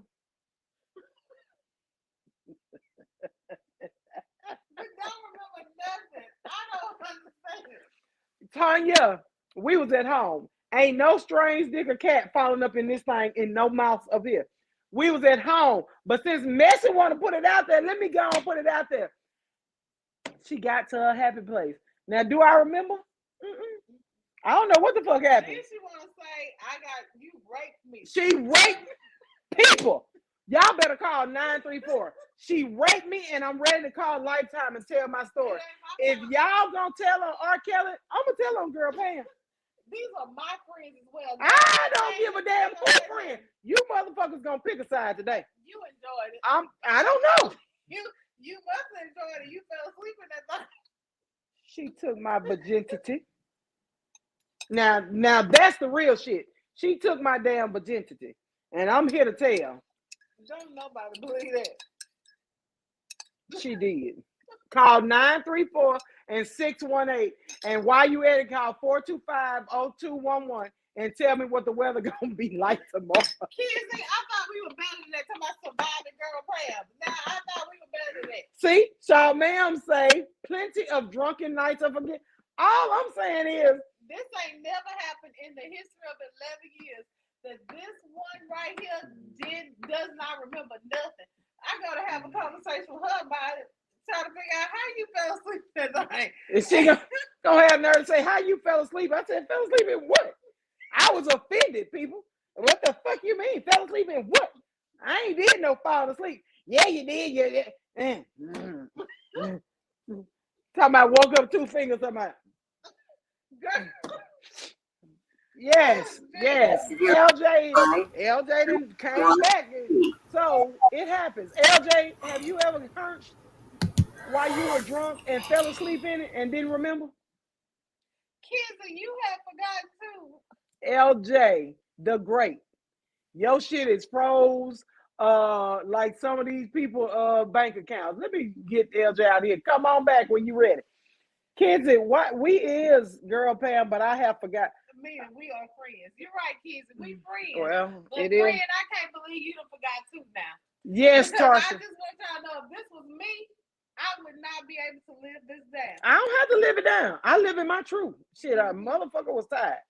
But don't remember nothing. I don't understand. Tanya, we was at home. Ain't no strange dick or cat falling up in this thing in no mouth up here. We was at home. But since Messi want to put it out there, let me go and put it out there. She got to her happy place. Now, do I remember? I don't know what the fuck happened. Then she want to say, you raped me. She raped people. Y'all better call 934. She raped me, and I'm ready to call Lifetime and tell my story. If y'all gonna tell on R. Kelly, I'm gonna tell on Girl Pam. These are my friends as well. I don't give a damn who friend. You motherfuckers gonna pick a side today. You enjoyed it. I don't know. You must have enjoyed it. You fell asleep in that thing. She took my virginity. Now that's the real shit. She took my damn virginity, and I'm here to tell Don't nobody believe that. she did. Call 934 and 618, and while you at it, call 425-0211 and tell me what the weather gonna be like tomorrow. Kids, I thought we were better than that. Talking about surviving girl Pam. Now I thought we were better than that. See, Shaw ma'am say plenty of drunken nights of forget. All I'm saying is This ain't never happened in the history of 11 years that this one right here does not remember nothing. I gotta have a conversation with her about it, trying to figure out how you fell asleep that night. is she gonna have nerve to say how you fell asleep? I said, fell asleep in what? I was offended, people. What the fuck you mean? Fell asleep in what? I ain't did no falling asleep. Yeah, you did. Yeah. Talking about woke up 2 fingers. Talking about. Yes. LJ didn't came back. So it happens. LJ, have you ever hunched while you were drunk and fell asleep in it and didn't remember? Kids, and you have forgotten too. LJ, the great. Your shit is froze. Like some of these people bank accounts. Let me get LJ out here. Come on back when you ready. Kids, what we is girl Pam, but I have forgot. Me and we are friends. You're right, kids. We friends. Well, but it friend, is. I can't believe you done forgot too now. Yes, Because I Tarsha. just want y'all to know if this was me, I would not be able to live this down. I don't have to live it down. I live in my truth. Shit, a motherfucker was tired.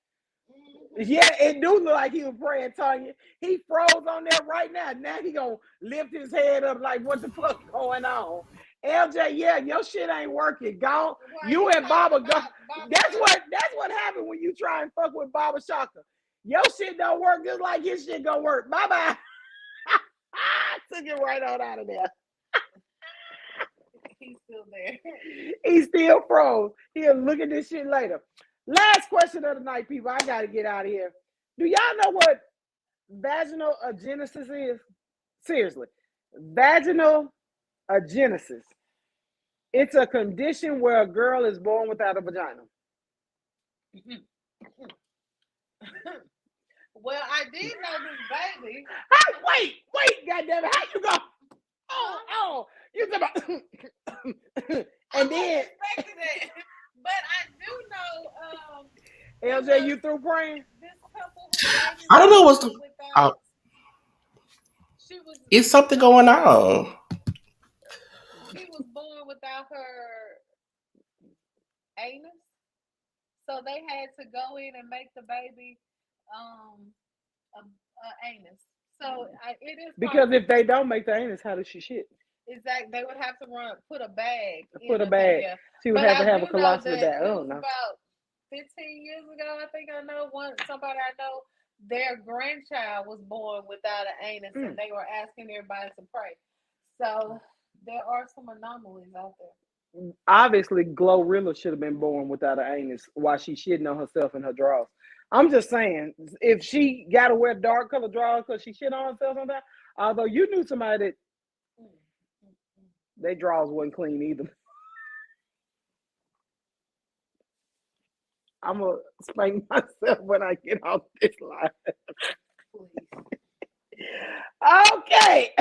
Mm-hmm. Yeah, it do look like he was praying, Tanya. He froze on there right now. Now he gonna lift his head up like, what the fuck going on? LJ, yeah, your shit ain't working. Go, you and Baba go. That's what happened when you try and fuck with Baba Shaka. Your shit don't work just like his shit gonna work. Bye bye. Took it right on out of there. He's still there. He still froze. He'll look at this shit later. Last question of the night, people. I gotta get out of here. Do y'all know what vaginal agenesis is? Seriously. Vaginal agenesis. It's a condition where a girl is born without a vagina. Well, I did know this baby. Wait, goddammit. How you go? Oh, you talking about and then Expected it. But I do know LJ, you through praying? this couple I don't know what's the. She was. It's something going on. She was born without her anus, so they had to go in and make the baby a anus. So it is because if they don't make the anus, how does she shit? Exactly, they would have to put a bag. Put a bag. She would have to have a colostomy bag. Oh no. About 15 years ago, I think I know somebody I know, their grandchild was born without an anus, and they were asking everybody to pray. So there are some anomalies out there. Obviously, Glorilla should have been born without an anus while she's shitting on herself in her drawers. I'm just saying, if she got to wear dark colored drawers because she shit on herself sometimes, although you knew somebody that their drawers wasn't clean either. I'm going to spank myself when I get off this line. Okay.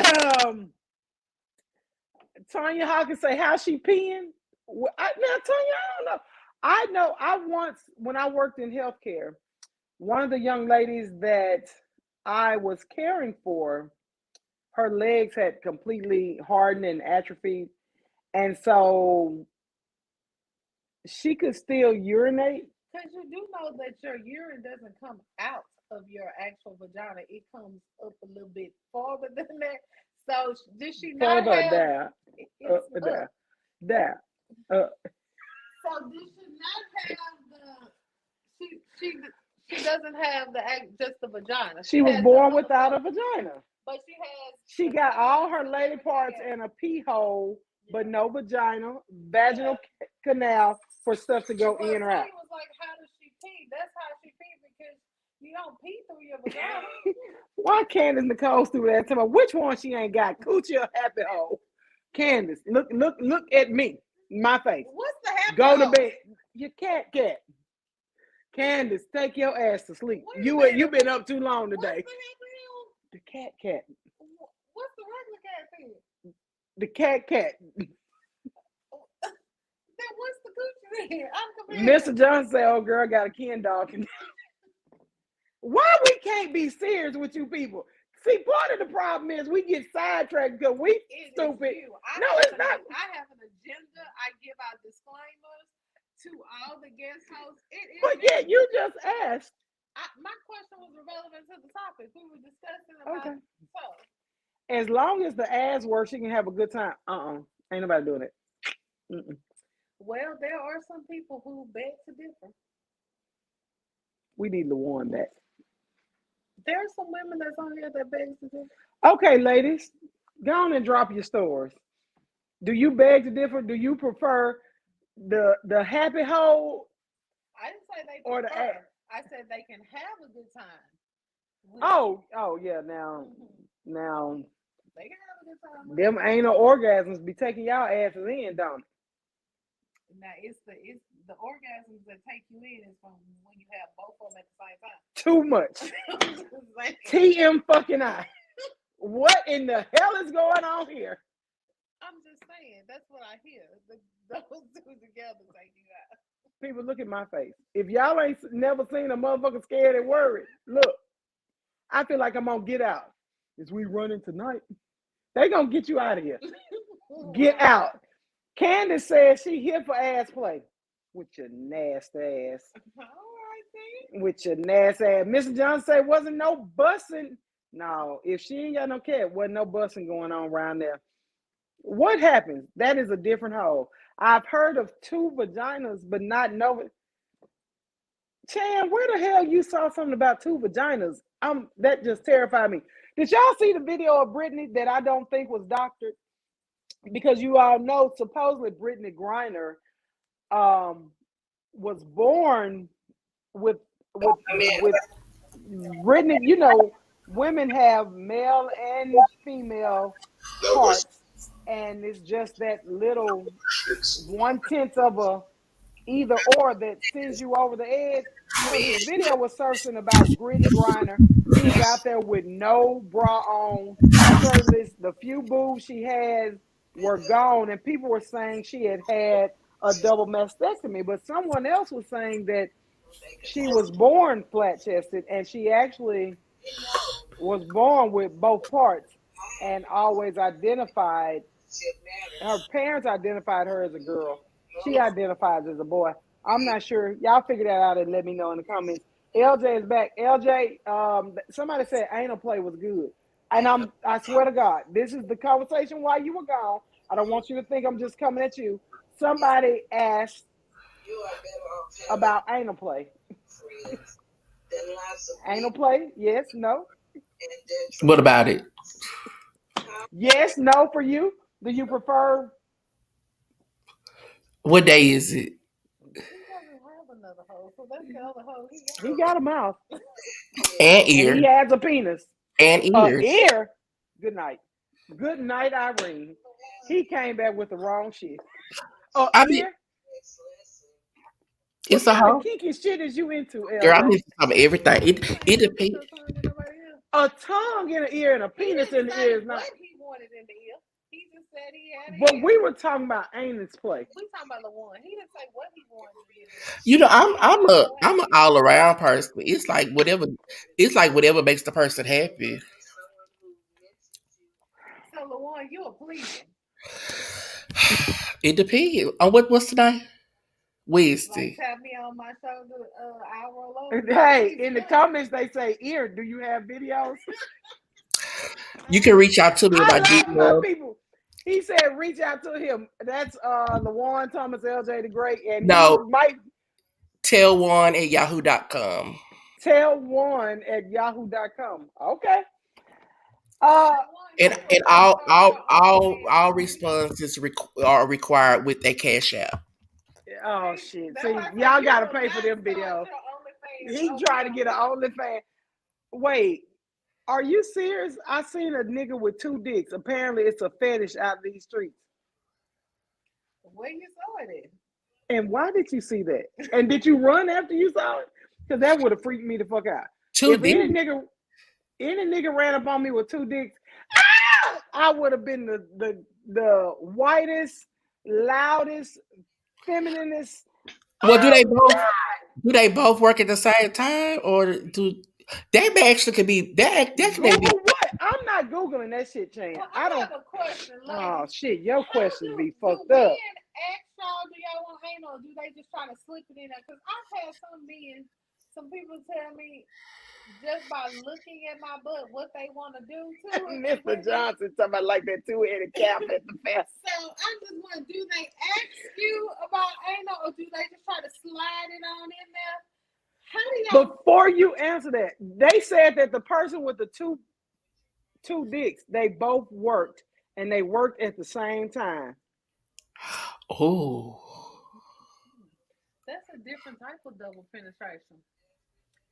Tanya Hawkins say, how's she peeing? Now, Tanya, I don't know. I once, when I worked in healthcare, one of the young ladies that I was caring for, her legs had completely hardened and atrophied. And so she could still urinate. Because you do know that your urine doesn't come out of your actual vagina. It comes up a little bit farther than that. So did she not Further have... down. Down. So did she not have she doesn't have just the vagina. She was born without a vagina. But she got all her lady parts and a pee hole, but no vagina, vaginal canal for stuff to go in or out. He was like, how does she pee? That's how she pee, because you don't pee through your vagina. Why Candace Nicole's through that? Tell me which one she ain't got, coochie or happy hole? Candace, look at me, my face. What's the happy Go hole? to bed. You can't get. Candace, take your ass to sleep. Wait a You minute. been up too long today. What's the name? The cat. What's the regular cat thing? The cat. Then what's the Gucci thing? I'm confused. Mr. Johnson said, "Oh, girl, got a Ken dog." Why we can't be serious with you people? See, part of the problem is we get sidetracked because we It is stupid. you. No, it's not. I have an agenda. I give out disclaimers to all the guest hosts. It is. But yeah, you just asked. My question was relevant to the topic. We were discussing about. Okay. So, As long as the ass works, she can have a good time. Ain't nobody doing it. Mm-mm. well, there are some people who beg to differ. We need to warn that. There are some women that's on here that beg to differ. Okay, ladies, go on and drop your stories. Do you beg to differ? Do you prefer the happy hole? I didn't say they Or the prefer. ass. I said they can have a good time. with Oh you. yeah. Now They can have a good time. with them anal orgasms be taking y'all asses in, don't it? you. Now it's the orgasms that take you in is from when you have both of them at the same time. Too much. I'm just saying. TM fucking I. What in the hell is going on here? I'm just saying. That's what I hear. Those two together take you out. People, look at my face. If y'all ain't never seen a motherfucker scared and worried, look. I feel like I'm gonna get out. Is we running tonight? They gonna get you out of here. Get out. Candace says she here for ass play. With your nasty ass. All right, then. With your nasty ass. Mr. Johnson said wasn't no bussing. No, if she ain't got no cat, wasn't no bussing going on around there. What happens? That is a different hole. I've heard of two vaginas, but not no. Chan, where the hell you saw something about two vaginas? That just terrified me. Did y'all see the video of Brittany that I don't think was doctored? Because you all know supposedly Brittany Griner was born with Brittany. You know, women have male and female parts, and it's just that little 1/10 of a either or that sends you over the edge. So this video was surfacing about Brittany Griner. She was out there with no bra on, shirtless. The few boobs she had were gone, and people were saying she had a double mastectomy. But someone else was saying that she was born flat-chested, and she actually was born with both parts, and always identified. Her parents identified her as a girl. She identifies as a boy. I'm not sure. Y'all figure that out and let me know in the comments. LJ is back. LJ, somebody said anal play was good. And I swear to God, this is the conversation while you were gone. I don't want you to think I'm just coming at you. Somebody asked about anal play. Anal play? Yes, no? What about it? Yes, no for you? Do you prefer? What day is it? He doesn't have another hole, so that's the other hole He got a mouth. And And he ear. has a penis. And ears. Ear. Good night. Good night, Irene. He came back with the wrong shit. I mean, Ear. it's What a kind of hoe. kinky shit is you into, Girl, I'm LJ? into some everything. It depends. A tongue in the ear and a penis in the ear is not. What he wanted in the ear. He just said he had it. But we were talking about anus play. We talking about the one. He didn't say what he wanted in the ear. You know, I'm an all around person. It's like whatever makes the person happy. So LaJuan, you a pleasing. It depends on what's today? Wednesday. Like tap me on my shoulder, I'll roll over. Hey, in the comments they say, "Ear, do you have videos?" You can reach out to me I about love my people. He said, "Reach out to him." That's LaJuan Thomas, LJ the Great, and No. he might tell1@yahoo.com. tell1@yahoo.com. Okay. And all responses are required with a cash app. Oh shit! See, y'all gotta pay for them videos. He tried to get an OnlyFans. Wait, are you serious? I seen a nigga with 2 dicks. Apparently, it's a fetish out these streets. Where you saw it? And why did you see that? And did you run after you saw it? because that would have freaked me the fuck out. Two If dicks. any nigga ran up on me with 2 dicks, I would have been the whitest, loudest, femininist. Well, do God. they both work at the same time, or do that actually could be that could maybe? Google what? I'm not Googling that shit, Chan. Well, I don't. have a question. Oh Ladies. shit, your How questions do be men fucked up. ask y'all, do y'all want anal, or do they just try to slip it in there? Because I've had some people tell me just by looking at my butt what they want to do to it. Mr. Johnson talking about like that 2-headed cap at the fest. So I just want, do they ask you about anal, or do they just try to slide it on in there? How do y'all? Before you answer that, they said that the person with the two dicks, they both worked, and they worked at the same time. Oh, That's a different type of double penetration.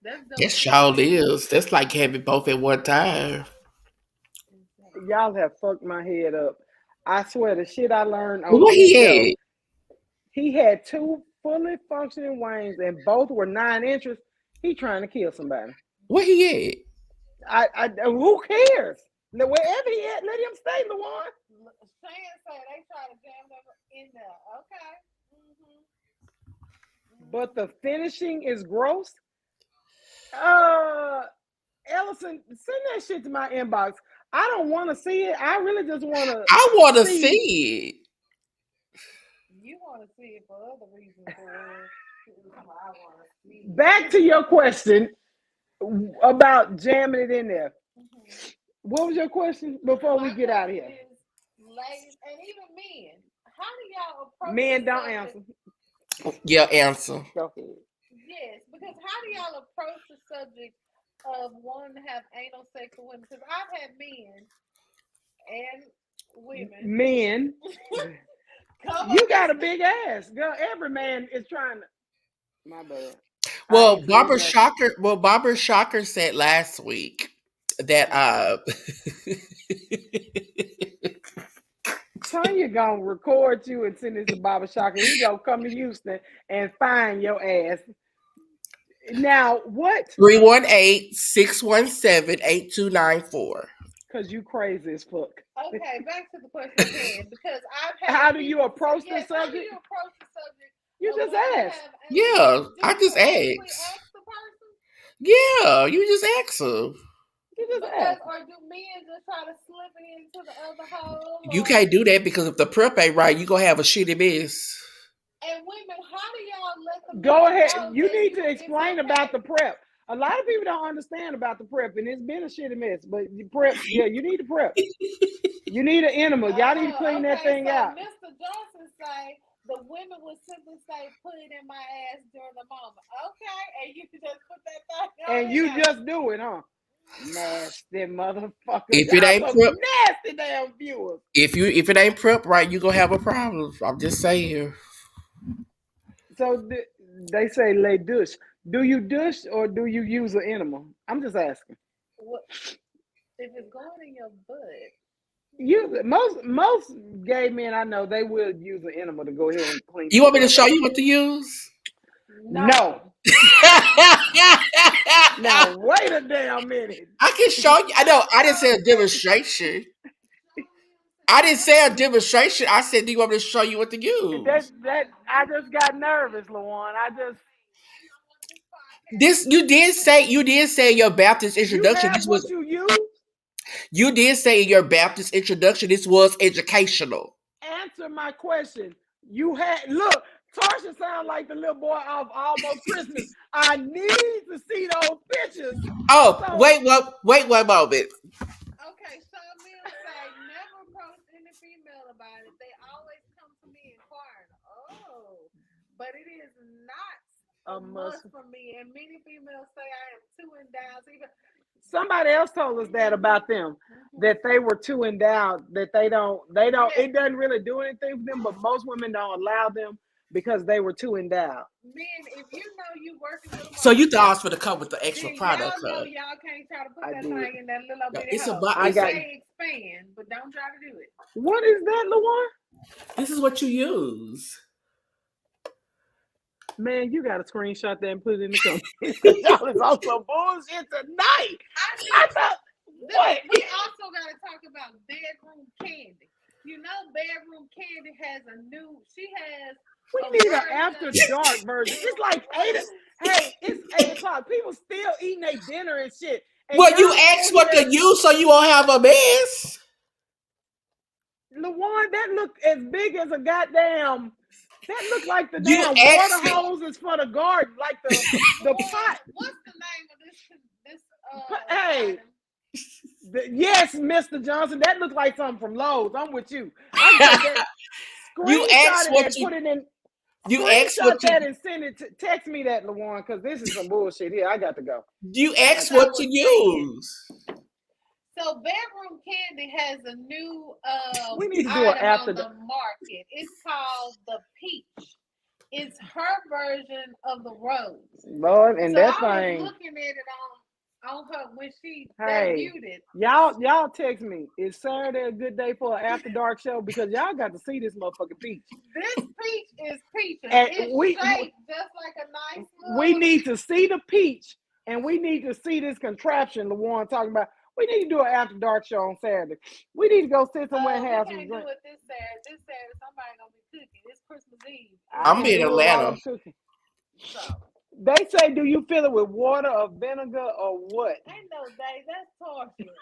that sure is. That's like having both at one time. Y'all have fucked my head up. I swear, the shit I learned on What this he show. had? He had 2 fully functioning wings, and both were 9 inches. He trying to kill somebody. What he had? Who cares? Wherever he at, let him stay, LaJuan. Shan said they try to jam them in there. Okay. But the finishing is gross. Ellison, send that shit to my inbox. I don't want to see it. I really just want to. I want to see it. You want to see it for other reasons. I want to see it. Back to your question about jamming it in there. What was your question before we get out of here? Ladies, and even men, how do y'all approach Men the don't subject? answer. Yeah, answer. Go ahead. Yes, because how do y'all approach the subject of wanting to have anal sex with women? Because I've had men and women. Men. You got a big ass, girl. Every man is trying to. My bad. Well, Barbara Shocker said last week that Tanya gonna record you and send this to Barbara Shocker. He gonna come to Houston and find your ass. Now what? 318-617-8294. Cause you crazy as fuck. Okay, back to the question again. Because I've had. How do you approach the How do subject? you approach the subject? You just ask. Yeah, I just ask asked. the person? Yeah, you just ask them. You just Because, ask. or do men just try to slip it into the other hole? You can't do that because if the prep ain't right, you gonna have a shitty mess. And women, how do y'all let them Go ahead. know You that need to explain it's about okay? the prep. A lot of people don't understand about the prep, and it's been a shitty mess. But the prep, yeah, you need to prep. You need an enema. Y'all need to clean that thing out. Mr. Johnson say the women would simply say, "Put it in my ass during the moment." Okay, and you just put that thing on. And you just do it, huh? Nasty motherfucker. If it ain't prep, nasty damn viewers. if it ain't prep right, you gonna have a problem. I'm just saying. So they say lay douche. Do you douche or do you use an enema? I'm just asking. What, if it's going in your butt? Most gay men I know, they will use an enema to go ahead and clean. You want me to show you what to use? No. Now wait a damn minute. I can show you. I know. I didn't say a demonstration. I didn't say a demonstration. I said, do you want me to show you what to use? That I just got nervous, LaJuan. You did say in your Baptist introduction. You did say in your Baptist introduction this was educational. Answer my question. Look, Tarsha sound like the little boy off Almost Christmas. I need to see those pictures. Oh, wait one moment. Okay, some men say never approach any female about it. They always come to me inquiring. Oh, but it is not a must for me. And many females say I am too endowed. Somebody else told us that about them, that they were too endowed, that they don't, it doesn't really do anything for them, but most women don't allow them because they were too endowed. Men, if you know you working with them, so you thought I was going to come with the extra product. Y'all know y'all can't try to put that thing in that little bitty hole. I got expand, but don't try to do it. What is that, LaJuan? This is what you use. Man, you gotta screenshot that and put it in the comments. Y'all is on some bullshit tonight. I thought what? We also got to talk about bedroom candy. You know, bedroom candy has a new. She has. We need an after dark version. It's like 8. Hey, it's 8:00. People still eating their dinner and shit. And well, you asked what to use so you won't have a mess. LaJuan, that look as big as a goddamn. That look like the damn water hoses for the garden, like the pot. What's the name of this? Hey, yes, Mr. Johnson, that looks like something from Lowe's. I'm with you. You asked what you. Put it in. You asked what you. And send it. Text me that, LaJuan, because this is some bullshit here. I got to go. You asked what to use. So bedroom candy has a new we need to do it after on the market. It's called the peach. It's her version of the rose. Lord, and so that I thing. was looking at it on her when she debuted it. Y'all text me. Is Saturday a good day for an after dark show? Because y'all got to see this motherfucking peach. This peach is peach. And it's shaped just like a nice little. We need to see the peach, and we need to see this contraption LaJuan talking about. We need to do an after dark show on Saturday. We need to go sit somewhere and have some drink. We can't do it this Saturday. This Saturday, somebody gonna be cooking. It's Christmas Eve. I'm in Atlanta. So. They say, do you fill it with water or vinegar or what? Ain't no day. That's torture.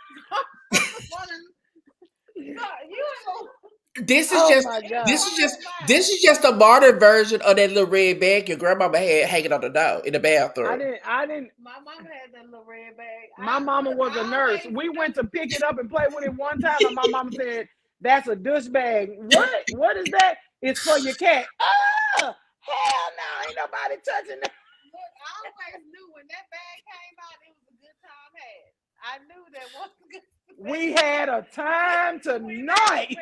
This is just a modern version of that little red bag your grandmama had hanging on the door in the bathroom. I didn't. My mama had that little red bag. My mama was a nurse. We went to pick it up and play with it one time, and my mama said, "That's a douche bag." What? What is that? It's for your cat. Oh, hell no! Ain't nobody touching that. Look, I always knew when that bag came out, it was a good time had. I knew that once we had a time tonight.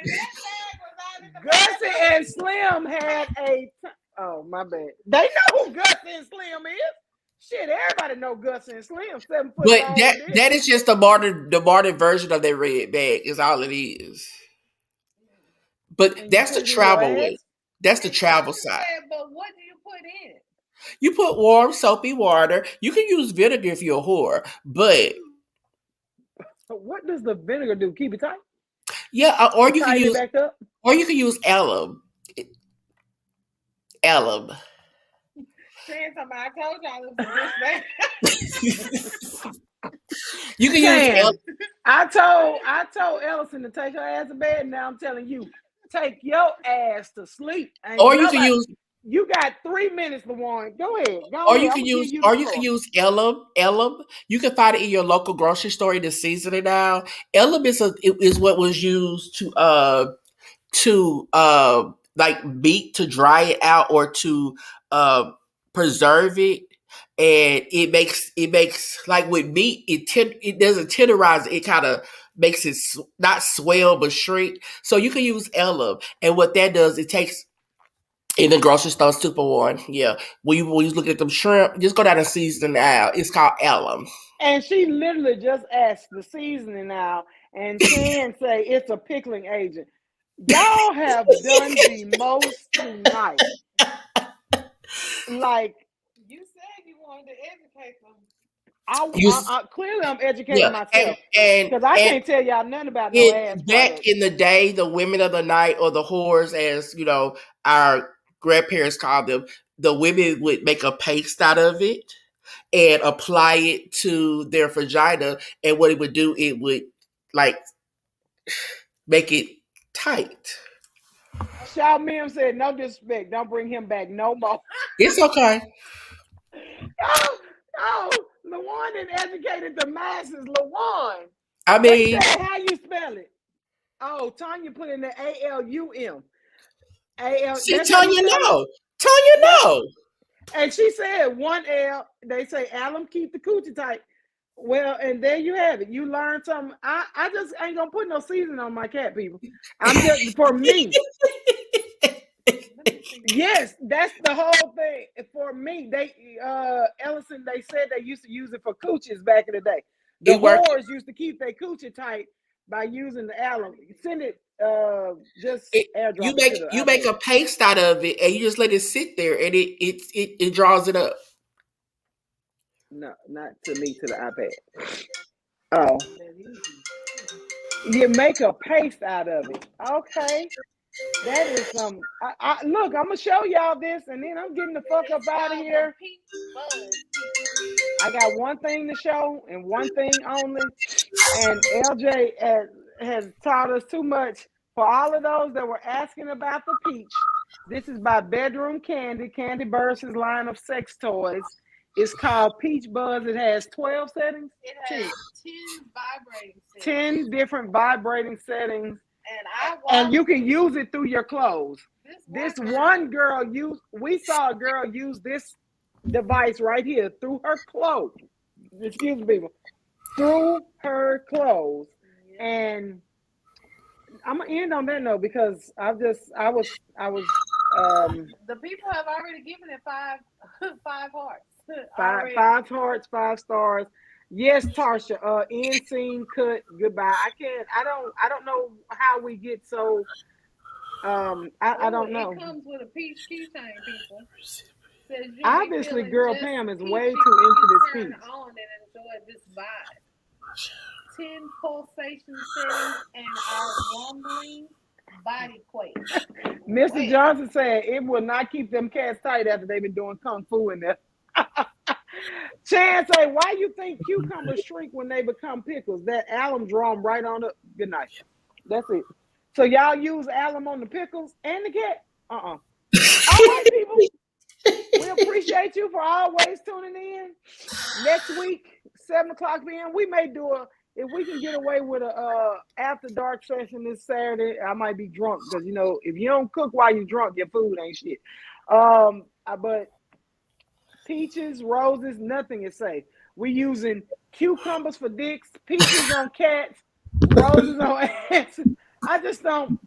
Gussie and Slim had a. Oh my bad. They know who Gussie and Slim is. Shit, everybody know Gussie and Slim. 7 foot. But that is just the modern version of that red bag. Is all it is. But that's the travel way. That's the travel side. But what do you put in it? You put warm, soapy water. You can use vinegar if you're a whore, but what does the vinegar do? Keep it tight? Yeah, or you can use back up? Or you can use alum. Alum. Saying something, I told y'all it was You can use alum. I told Ellison to take her ass to bed, and now I'm telling you, take your ass to sleep. Or you can use. You got 3 minutes, LaJuan. Go ahead. You can use alum. Alum. You can find it in your local grocery store in the seasoning now. Alum is what was used to like meat, to dry it out or to preserve it. And it makes like with meat, it doesn't tenderize it. It kind of makes it not swell but shrink. So you can use alum, and what that does, it takes. In the grocery store, Super One, yeah. When you look at them shrimp, just go down and season aisle. It's called alum. And she literally just asked the seasoning aisle, and Shan say it's a pickling agent. Y'all have done the most tonight. Like you said, you wanted to educate them. Clearly, I'm educating myself because I can't tell y'all nothing about no ass. Back in the day, the women of the night or the whores, as you know, our grandparents called them, the women would make a paste out of it and apply it to their vagina, and what it would do, it would like make it tight. Shaw Mim said, "No disrespect, don't bring him back no more." It's okay. Oh, LaJuan that educated the masses. LaJuan. I mean, how you spell it? Oh, Tanya put in the ALUM. See, Tanya know. Tanya know. And she said 1 L. They say alum keep the coochie tight. Well, and there you have it. You learned something. I just ain't gonna put no seasoning on my cat, people. I'm just for me. Yes, that's the whole thing. For me, Ellison, they said they used to use it for coochies back in the day. The whores used to keep their coochie tight by using the alum. Send it, just It, airdrop it to the you make iPad. a paste out of it and you just let it sit there and it draws it up. No, not to me, to the iPad. Oh, That easy. you make a paste out of it. Okay. That is some. Look, I'm gonna show y'all this, and then I'm getting the fuck up It's out of called the here. peach buzz, people. I got one thing to show and one thing only. And LJ has taught us too much. For all of those that were asking about the peach, this is by Bedroom Candy, Candy Burris' line of sex toys. It's called Peach Buzz. It has 12 settings, It 10, has 10 vibrating settings. 10 different vibrating settings, And I and watched you can use it through your clothes. This girl. one girl we saw a girl use this device right here through her clothes. Excuse me, through her clothes. Yeah. And I'm gonna end on that note because I was The people have already given it five five hearts. five Already. hearts, 5 stars. Yes, Tarsha, end scene cut, goodbye. I don't know how we get so I don't know. It comes with a peach keychain, people. Says you'll Obviously, be feeling girl just Pam is peachy way when too into you this turn peach. on and enjoy this vibe. 10 pulsation settings and our rumbling body quake. Mr. Wait. Johnson said it will not keep them cats tight after they've been doing kung fu in there. Chan say, why you think cucumbers shrink when they become pickles? That alum draw them right on up. Good night. That's it. So y'all use alum on the pickles and the cat? All right, people. We appreciate you for always tuning in. Next week, 7 o'clock p.m. We may do if we can get away with a after dark session this Saturday. I might be drunk because if you don't cook while you're drunk, your food ain't shit. But peaches, roses, nothing is safe. We using cucumbers for dicks, peaches on cats, roses on ants. I just don't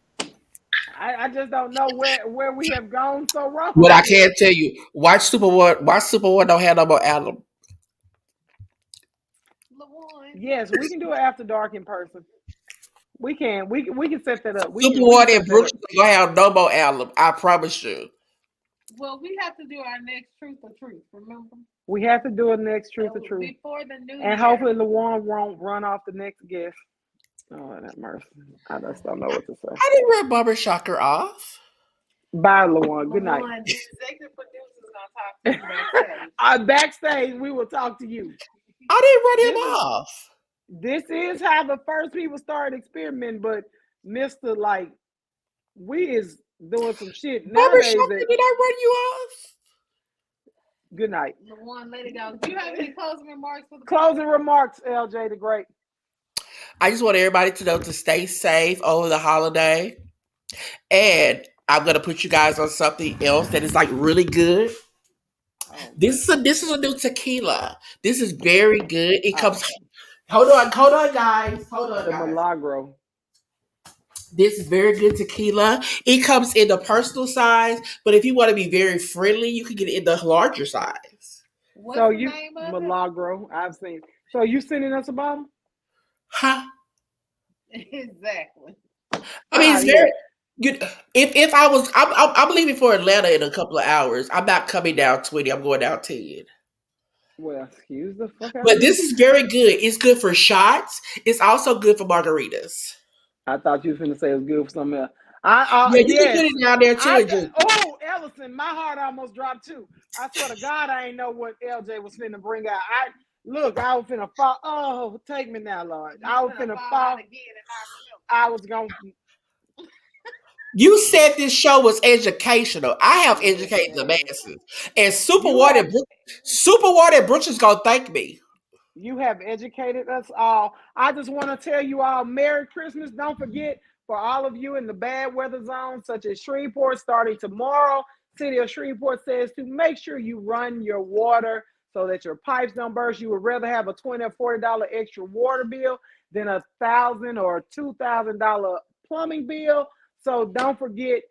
know where we have gone so What wrong. I can tell you, watch Super One don't have no more album. LaWan. Yes, we can do it after dark in person. We can set that up. We Super can One set and that Brooks up. don't have no more album. I promise you. Well, we have to do our next truth or truth, remember? We have to do it next truth or truth. Before the new And year. hopefully LaWan won't run off the next guest. Oh, that mercy. I just don't know what to say. I didn't run Barbara Shocker off. Bye, LaWan. Good night. LaWan, the executive producer's going to talk to you backstage. Backstage, we will talk to you. I didn't run him off. This is how the first people started experimenting, but Mr. We is doing some shit Barbara nowadays. Shocker, did I run you off? Good night. LaWan, let it go. Do you have any closing remarks for the Closing remarks, LJ the Great. I just want everybody to know to stay safe over the holiday. And I'm gonna put you guys on something else that is really good. Oh, This is a new tequila. This is very good. It comes. Hold on, guys. The Milagro. This is very good tequila. It comes in the personal size, but if you want to be very friendly, you can get it in the larger size. What's the name of Milagro. I've seen. So you sending us a bottle? Huh? Exactly. I mean, it's very good. If I'm leaving for Atlanta in a couple of hours. I'm not coming down 20. I'm going down 10. Well, excuse the fuck out But of me. this is very good. It's good for shots. It's also good for margaritas. I thought you was going to say it was good for something else. You can put it down there too. Ellison, my heart almost dropped too. I swear to God, I ain't know what LJ was finna bring out. I was finna fall. Oh, take me now, Lord. I was finna fall. I was going to. You said this show was educational. I have educated the masses. And Superwater Brooks is going to thank me. You have educated us all. I just want to tell you all Merry Christmas. Don't forget, for all of you in the bad weather zone, such as Shreveport, starting tomorrow, City of Shreveport says to make sure you run your water so that your pipes don't burst. You would rather have a $20 or $40 extra water bill than $1,000 or $2,000 plumbing bill. So don't forget,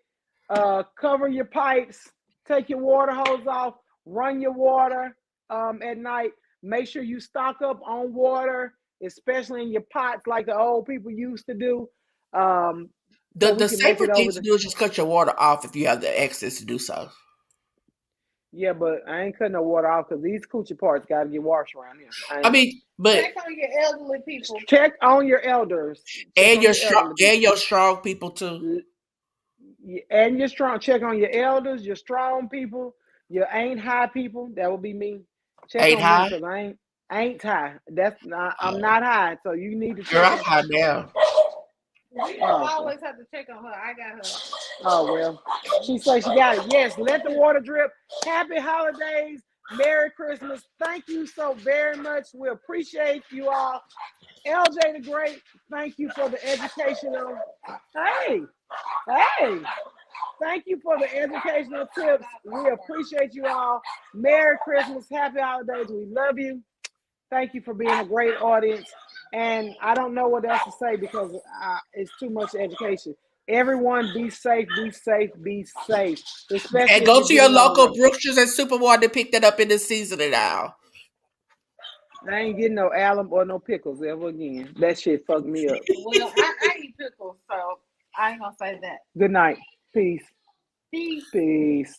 cover your pipes, take your water hose off, run your water at night. Make sure you stock up on water, especially in your pots like the old people used to do. The so we the can make safer it thing over to the. do is just cut your water off if you have the access to do so. Yeah, but I ain't cutting no water off because these coochie parts got to get washed around here. I mean, but Check on your elderly people. Check on your elders. Check on your elderly people. and your strong people too. And your strong. Check on your elders, your strong people, your ain't high people. That would be me. Check Ain't on me high. because I ain't high. That's not. I'm Oh. not high. So you need to Girl, check I'm on. high now. We don't always have to check on her. I got her. Oh well. She said she got it. Yes. Let the water drip. Happy holidays. Merry Christmas. Thank you so very much. We appreciate you all. LJ the Great, thank you for the educational. Hey, hey, thank you for the educational tips. We appreciate you all. Merry Christmas, happy holidays. We love you. Thank you for being a great audience. And I don't know what else to say because it's too much education. Everyone be safe, be safe, be safe. Especially And if go you're to your getting local older. Brookshires and Supermarket to pick that up in the seasoning aisle. I ain't getting no alum or no pickles ever again. That shit fucked me up. Well, I eat pickles, so I ain't gonna say that. Good night. Peace. Peace. Peace.